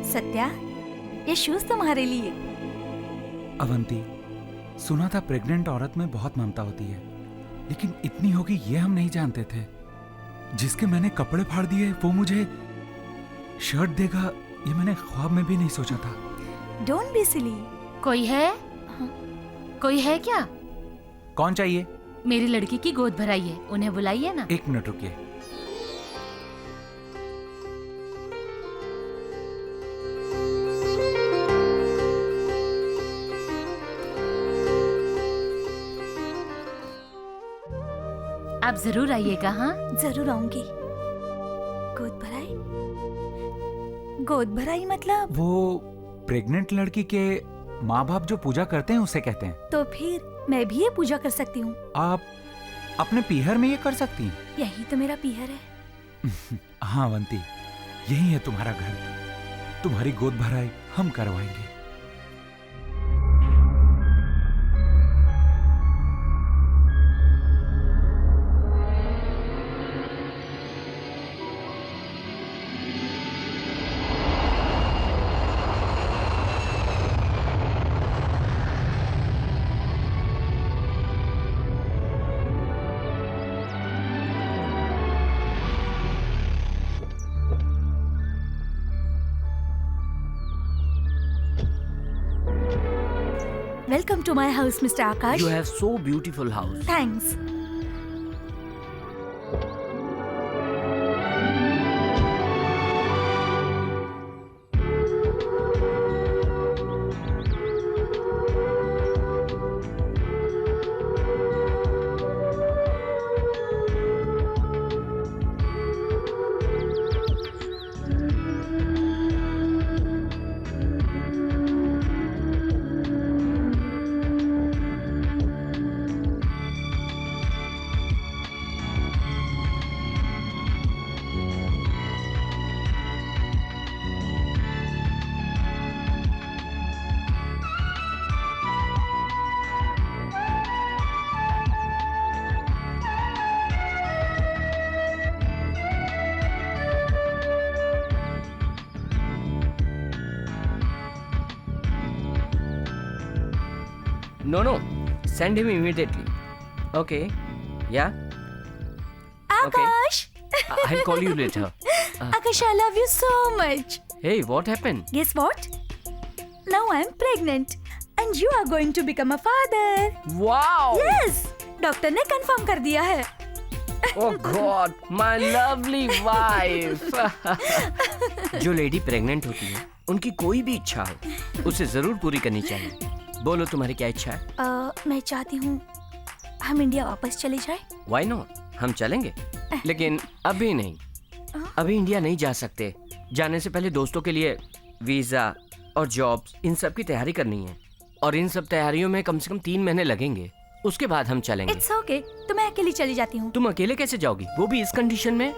सत्या, ये शूज तुम्हारे लिए। अवंती, सुना था प्रेग्नेंट औरत में बहुत ममता होती है, लेकिन इतनी होगी ये हम नहीं जानते थे। जिसके मैंने कपड़े फाड़ दिए वो मुझे शर्ट देगा, ये मैंने ख्वाब में भी नहीं सोचा था। Don't be silly. कोई है? कोई है क्या? कौन चाहिए? मेरी लड़की की गोद भराइए, उन्हें बुलाइए ना। एक मिनट रुकिए। आप जरूर आइएगा। हाँ, जरूर आऊंगी। गोद भराई? गोद भराई मतलब? वो प्रेग्नेंट लड़की के माँ बाप जो पूजा करते हैं उसे कहते हैं। तो फिर मैं भी ये पूजा कर सकती हूँ। आप अपने पीहर में ये कर सकती हैं। यही तो मेरा पीहर है। हाँ अवंती, यही है तुम्हारा घर। तुम्हारी गोद भराई हम करवाएंगे। Welcome to my house, Mr. Akash. You have so beautiful house. Thanks. No. Send him immediately. Okay. Yeah. Akash. I'll call you later. Akash, I love you so much. Hey, what happened? Guess what? Now I'm pregnant. and you are going to become a father. Wow Yes, doctor ने कंफर्म कर दिया है. ओह गॉड माय लवली वाइफ. जो लेडी प्रेग्नेंट होती है उनकी कोई भी इच्छा हो उसे जरूर पूरी करनी चाहिए. बोलो तुम्हारी क्या इच्छा है? मैं चाहती हूँ हम इंडिया वापस चले जाए. व्हाई नॉट, हम चलेंगे लेकिन अभी नहीं. अभी इंडिया नहीं जा सकते. जाने से पहले दोस्तों के लिए वीजा और जॉब्स इन सब की तैयारी करनी है और इन सब तैयारियों में कम से कम 3 महीने लगेंगे. उसके बाद हम चलेंगे. इट्स ओके, तो मैं अकेली चली जाती हूँ. तुम अकेले कैसे जाओगी, वो भी इस कंडीशन में?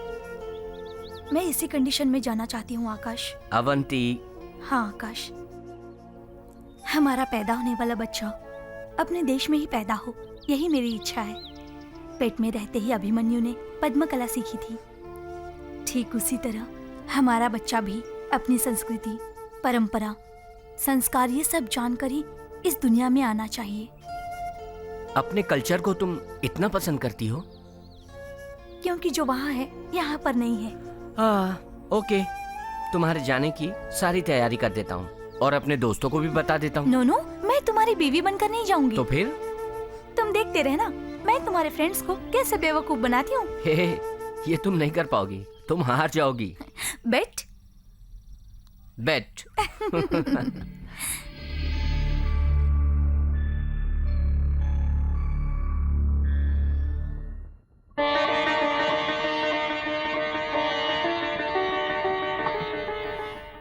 मैं इसी कंडीशन में जाना चाहती हूँ आकाश. अवंती. हाँ आकाश, हमारा पैदा होने वाला बच्चा अपने देश में ही पैदा हो, यही मेरी इच्छा है. पेट में रहते ही अभिमन्यु ने पद्म कला सीखी थी. ठीक उसी तरह हमारा बच्चा भी अपनी संस्कृति, परंपरा, संस्कार ये सब जानकर ही इस दुनिया में आना चाहिए. अपने कल्चर को तुम इतना पसंद करती हो? क्योंकि जो वहाँ है यहाँ पर नहीं है. ओके, तुम्हारे जाने की सारी तैयारी कर देता हूँ और अपने दोस्तों को भी बता देता हूँ. नो, मैं तुम्हारी बीवी बनकर नहीं जाऊंगी. तो फिर? तुम देखते रहना मैं तुम्हारे फ्रेंड्स को कैसे बेवकूफ बनाती हूँ. ये तुम नहीं कर पाओगी, तुम हार जाओगी. बेट.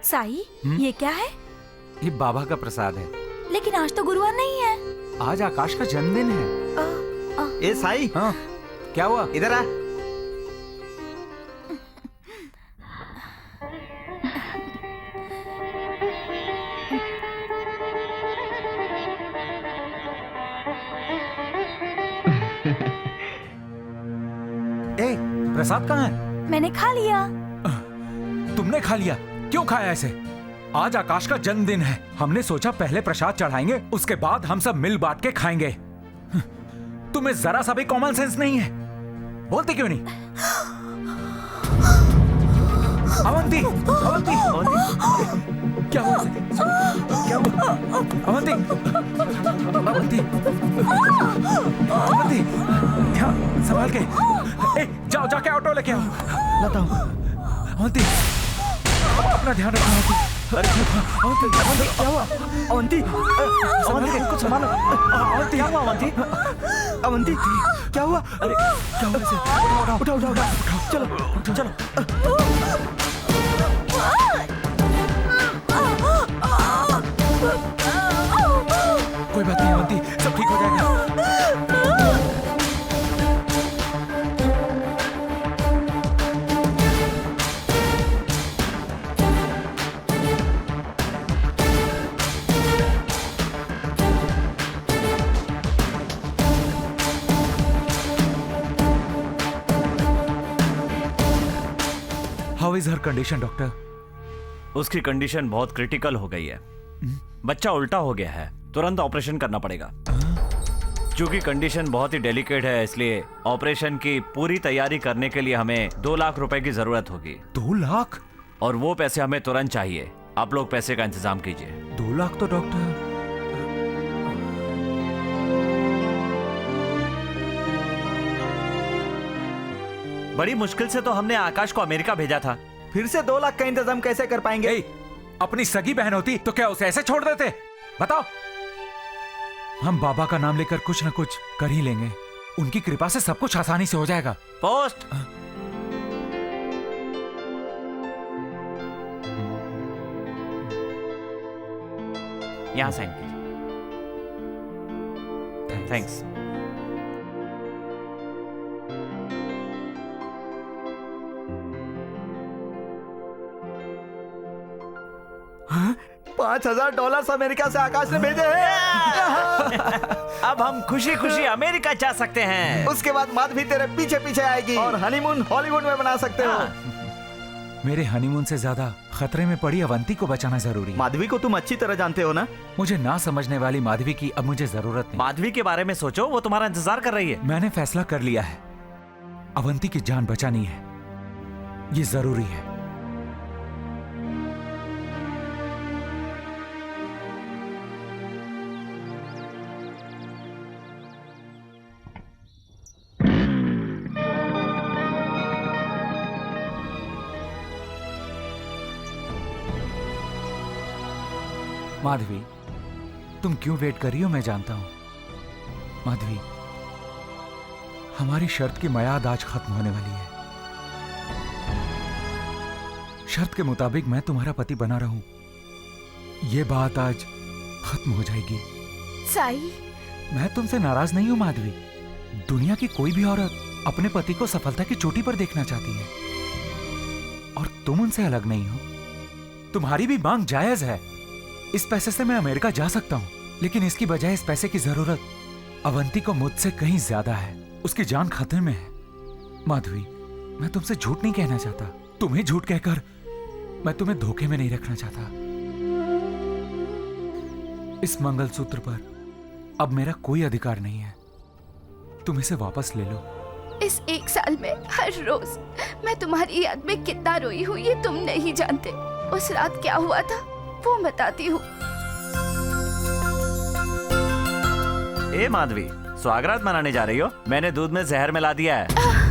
साई, ये क्या है? ये बाबा का प्रसाद है. लेकिन आज तो गुरुवार नहीं है. आज आकाश का जन्मदिन है. ए साई. हाँ, क्या हुआ? इधर आ. ए, प्रसाद कहाँ है? मैंने खा लिया. तुमने खा लिया? क्यों खाया ऐसे? आज आकाश का जन्मदिन है. हमने सोचा पहले प्रसाद चढ़ाएंगे, उसके बाद हम सब मिल बांट के खाएंगे. तुम्हें जरा सा भी कॉमन सेंस नहीं है? बोलती क्यों नहीं? अवंती, अवंती, क्या हुआ? क्या हुआ? अवंती, अवंती, अवंती, ध्यान संभाल के. ए, जाओ जाके ऑटो लेके आओ. बताओ. अवंती, अपना ध्यान रखो. अवंती, अवंती क्या हुआ? अवंती, अवंती कुछ संभालो. अवंती, क्या हुआ अवंती? अवंती क्या हुआ? अरे क्या हुआ इसे? उठाओ उठाओ उठाओ. चलो चलो. कोई बात नहीं अवंती, सब ठीक हो जाएगा. How is her condition, doctor? उसकी कंडीशन बहुत क्रिटिकल हो गई है. बच्चा उल्टा हो गया है, तुरंत ऑपरेशन करना पड़ेगा. क्योंकि कंडीशन बहुत ही डेलिकेट है, इसलिए ऑपरेशन की पूरी तैयारी करने के लिए हमें 2 लाख रुपए की जरूरत होगी. 2 लाख? और वो पैसे हमें तुरंत चाहिए. आप लोग पैसे का इंतजाम कीजिए. 2 लाख तो डॉक्टर. बड़ी मुश्किल से तो हमने आकाश को अमेरिका भेजा था. फिर से 2 लाख का इंतजाम कैसे कर पाएंगे? अपनी सगी बहन होती तो क्या उसे ऐसे छोड़ देते? बताओ. हम बाबा का नाम लेकर कुछ न कुछ कर ही लेंगे. उनकी कृपा से सब कुछ आसानी से हो जाएगा. पोस्ट. यहां साइन कीजिए. थैंक्स. $5,000 अमेरिका से आकाश ने भेजे हैं. अब हम खुशी खुशी अमेरिका जा सकते हैं. उसके बाद माधवी तेरे पीछे पीछे आएगी और हनीमून हॉलीवुड में बना सकते हो. मेरे हनीमून से ज्यादा खतरे में पड़ी अवंती को बचाना जरूरी है. माधवी को तुम अच्छी तरह जानते हो ना? मुझे ना समझने वाली माधवी की अब मुझे जरूरत नहीं. माधवी के बारे में सोचो, वो तुम्हारा इंतजार कर रही है. मैंने फैसला कर लिया है. अवंती की जान बचानी है, ये जरूरी है. माधवी, तुम क्यों वेट कर रही हो मैं जानता हूं। माधवी, हमारी शर्त की मियाद आज खत्म होने वाली है। शर्त के मुताबिक मैं तुम्हारा पति बना रहूं, ये बात आज खत्म हो जाएगी। साई, मैं तुमसे नाराज नहीं हूं माधवी। दुनिया की कोई भी औरत अपने पति को सफलता की चोटी पर देखना चाहती है, और तुम उनसे अलग नहीं हो। तुम्हारी भी मांग जायज है। इस पैसे से मैं अमेरिका जा सकता हूं, लेकिन इसकी बजाय इस पैसे की जरूरत अवंती को मुझसे कहीं ज्यादा है। उसकी जान खतरे में है। माधवी, मैं तुमसे झूठ नहीं कहना चाहता। तुम्हें झूठ कहकर मैं तुम्हें धोखे में नहीं रखना चाहता। इस मंगलसूत्र पर अब मेरा कोई अधिकार नहीं है। तुम इसे वापस ले लो। इस 1 साल में हर रोज मैं तुम्हारी याद में कितना रोई हूँ ये तुम नहीं जानते। उस रात क्या हुआ था वो बताती हूँ। ए माधवी, स्वागरात मनाने जा रही हो? मैंने दूध में जहर मिला दिया है।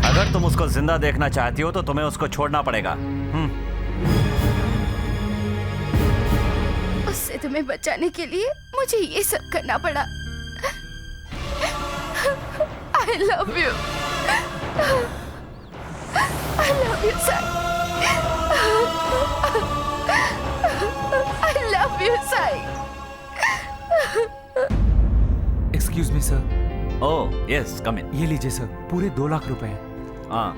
अगर तुम उसको जिंदा देखना चाहती हो तो तुम्हें उसको छोड़ना पड़ेगा। उससे तुम्हें बचाने के लिए मुझे ये सब करना पड़ा। I love you. I love you, Sai. I love you, Sai. Excuse me sir. Oh yes, come in. ये लीजिए सर, पूरे 2 लाख रुपए हैं। हाँ,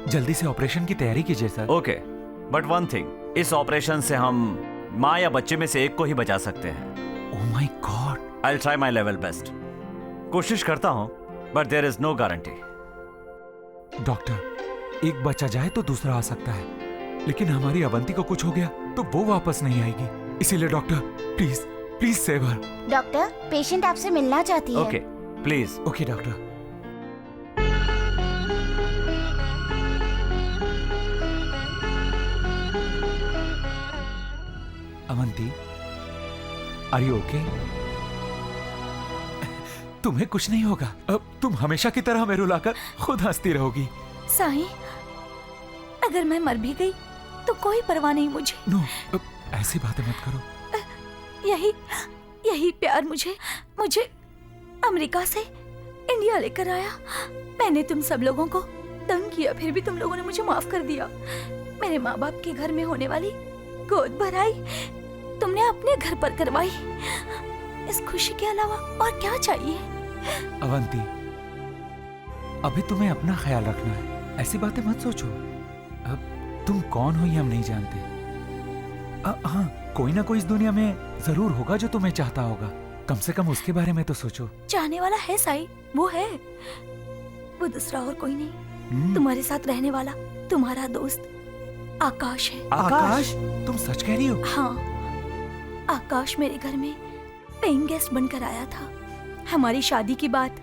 जल्दी से ऑपरेशन की तैयारी कीजिए sir. Okay, but one thing, इस ऑपरेशन से हम माँ या बच्चे में से एक को ही बचा सकते हैं। Oh my God. I will try my level best. कोशिश करता हूँ, but there is no guarantee. Doctor, एक बच्चा जाए तो दूसरा आ सकता है, लेकिन हमारी अवंती को कुछ हो गया तो वो वापस नहीं आएगी। इसीलिए doctor, please please save her. Doctor, patient आपसे मिलना चाहती है। Okay, please. Okay doctor. Avanti, are you okay? तुम्हें कुछ नहीं होगा। अब तुम हमेशा की तरह हमें रुलाकर खुद हंसती रहोगी। साई, अगर मैं मर भी गई तो कोई परवाह नहीं मुझे। नो, ऐसी बातें मत करो। यही प्यार मुझे अमेरिका से इंडिया लेकर आया। मैंने तुम सब लोगों को तंग किया, फिर भी तुम लोगों ने मुझे माफ कर दिया। मेरे माँ बाप के घर में होने वाली गोद भराई तुमने अपने घर पर करवाई। इस खुशी के अलावा और क्या चाहिए? अवंती, अभी तुम्हें अपना ख्याल रखना है। ऐसी बातें मत सोचो। अब तुम कौन हो ये हम नहीं जानते। हाँ, कोई ना कोई इस दुनिया में जरूर होगा जो तुम्हें चाहता होगा। कम से कम उसके बारे में तो सोचो। चाहने वाला है साई, वो है। वो दूसरा और कोई नहीं, तुम्हारे साथ रहने वाला तुम्हारा दोस्त आकाश है। आकाश? तुम सच कह रही हो? हाँ, आकाश मेरे घर में पेइंग गेस्ट बनकर आया था। हमारी शादी की बात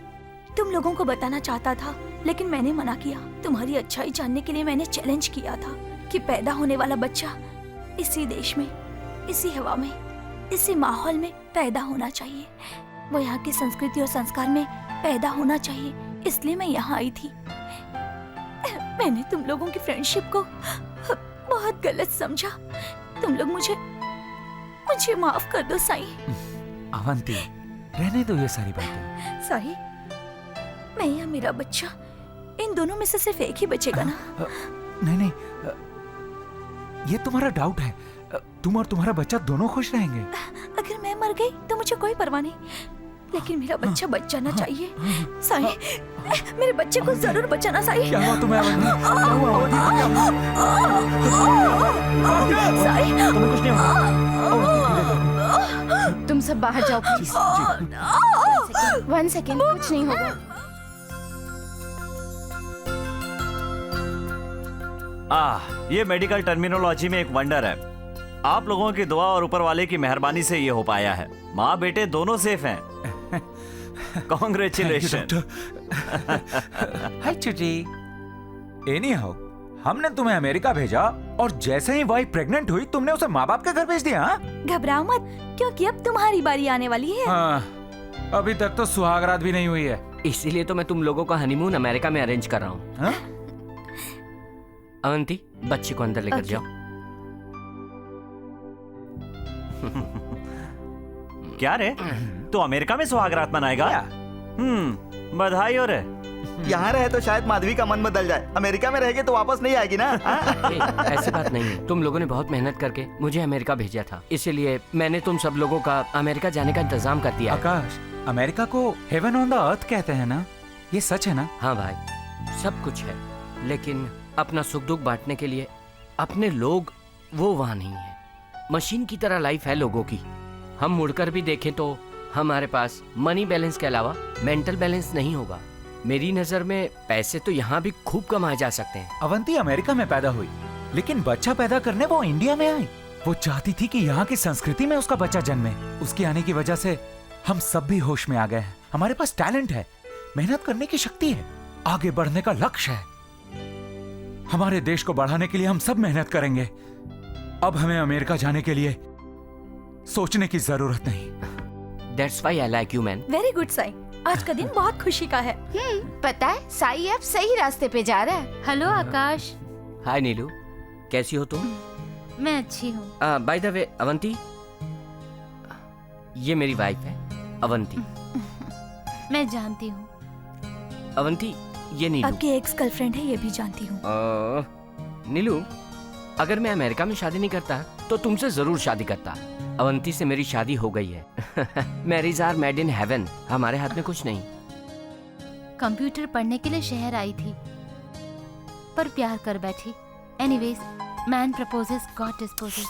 तुम लोगों को बताना चाहता था, लेकिन मैंने मना किया। तुम्हारी अच्छाई जानने के लिए मैंने चैलेंज किया था कि पैदा होने वाला बच्चा इसी देश में, इसी हवा में, इसी माहौल में पैदा होना चाहिए। वो यहाँ की संस्कृति और संस्कार में पैदा होना चाहिए। इसलिए मैं यहाँ आई थी। मैंने तुम लोगों की फ्रेंडशिप को बहुत गलत समझा। तुम लोग मुझे माफ कर दो साई। अवंती, रहने दो ये सारी बातें। साई, मैं या मेरा बच्चा, इन दोनों में से सिर्फ एक ही बचेगा ना? नहीं, ये तुम्हारा डाउट है। तुम और तुम्हारा बच्चा दोनों खुश रहेंगे। अगर मैं मर गई तो मुझे कोई परवाह नहीं, लेकिन मेरा बच्चा बच जाना चाहिए। साई, मेरे बच्चे को जरूर बचाना साई। क्या हुआ तुम्हें अवंती? साई, तुम्हें कुछ नहीं हुआ? तुम सब बाहर जाओ प्लीज। 1 सेकेंड, कुछ नहीं होगा। ये मेडिकल टर्मिनोलॉजी में एक वंडर है। आप लोगों की दुआ और ऊपर वाले की मेहरबानी से ये हो पाया है। माँ बेटे दोनों सेफ हैं। कॉन्ग्रेचुलेशन। हाय चुची। एनीहाउ, हमने तुम्हें अमेरिका भेजा और जैसे ही वाइफ प्रेग्नेंट हुई तुमने उसे माँ बाप के घर भेज दिया। घबराओ मत, क्योंकि अब तुम्हारी बारी आने वाली है। हाँ, अभी तक तो सुहागरात भी नहीं हुई है। इसीलिए तो मैं तुम लोगों का हनीमून अमेरिका में अरेंज कर रहा हूँ। अवंती, बच्चे को अंदर लेकर जाओ। क्या रे, तू अमेरिका में सुहागरात मनाएगा? बधाई हो रे। यहाँ रहे तो शायद माधवी का मन बदल जाए, अमेरिका में रहेगी तो वापस नहीं आएगी ना। ऐसी बात नहीं है, तुम लोगों ने बहुत मेहनत करके मुझे अमेरिका भेजा था, इसीलिए मैंने तुम सब लोगों का अमेरिका जाने का इंतजाम कर दिया है। आकाश, अमेरिका को हेवन ऑन द अर्थ कहते हैं ना, ये सच है ना? हाँ भाई, सब कुछ है, लेकिन अपना सुख दुख बांटने के लिए अपने लोग वो वहाँ नहीं है। मशीन की तरह लाइफ है लोगों की। हम मुड़कर भी देखें तो हमारे पास मनी बैलेंस के अलावा मेंटल बैलेंस नहीं होगा। मेरी नजर में पैसे तो यहाँ भी खूब कमाए जा सकते हैं। अवंती अमेरिका में पैदा हुई, लेकिन बच्चा पैदा करने वो इंडिया में आई। वो चाहती थी कि यहाँ की संस्कृति में उसका बच्चा जन्मे। उसके आने की वजह से हम सब भी होश में आ गए हैं। हमारे पास टैलेंट है, मेहनत करने की शक्ति है, आगे बढ़ने का लक्ष्य है। हमारे देश को बढ़ाने के लिए हम सब मेहनत करेंगे। अब हमें अमेरिका जाने के लिए सोचने की जरूरत नहीं। That's why I like you, man. Very good Sai, आज का दिन बहुत खुशी का है। पता है साई अब सही रास्ते पे जा रहा है। हेलो आकाश। हाय नीलू, कैसी हो तुम? मैं अच्छी हूँ। बाय द वे अवंती, ये मेरी वाइफ है अवंती। मैं जानती हूँ। अवंती, ये नीलू। आपकी एक्स गर्लफ्रेंड है, ये भी जानती हूँ। नीलू, अगर मैं अमेरिका में शादी नहीं करता तो तुमसे जरूर शादी करता। अवंती से मेरी शादी हो गई है। Marriage are made in heaven, हमारे हाथ में कुछ नहीं। कंप्यूटर पढ़ने के लिए शहर आई थी, पर प्यार कर बैठी। Anyways, man proposes, God disposes.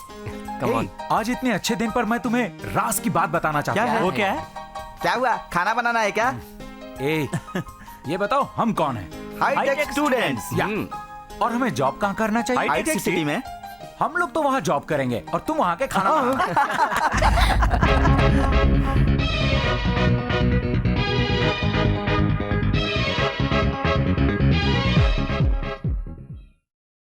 Come on. आज इतने अच्छे दिन पर मैं तुम्हें राज की बात बताना चाहता हूँ। वो क्या है? क्या हुआ, खाना बनाना है क्या? ये बताओ हम कौन है? Hi tech students. या, और हमें जॉब कहाँ करना चाहिए? हाईटेक सिटी में। हम लोग तो वहाँ जॉब करेंगे और तुम वहाँ के खाना बनाना।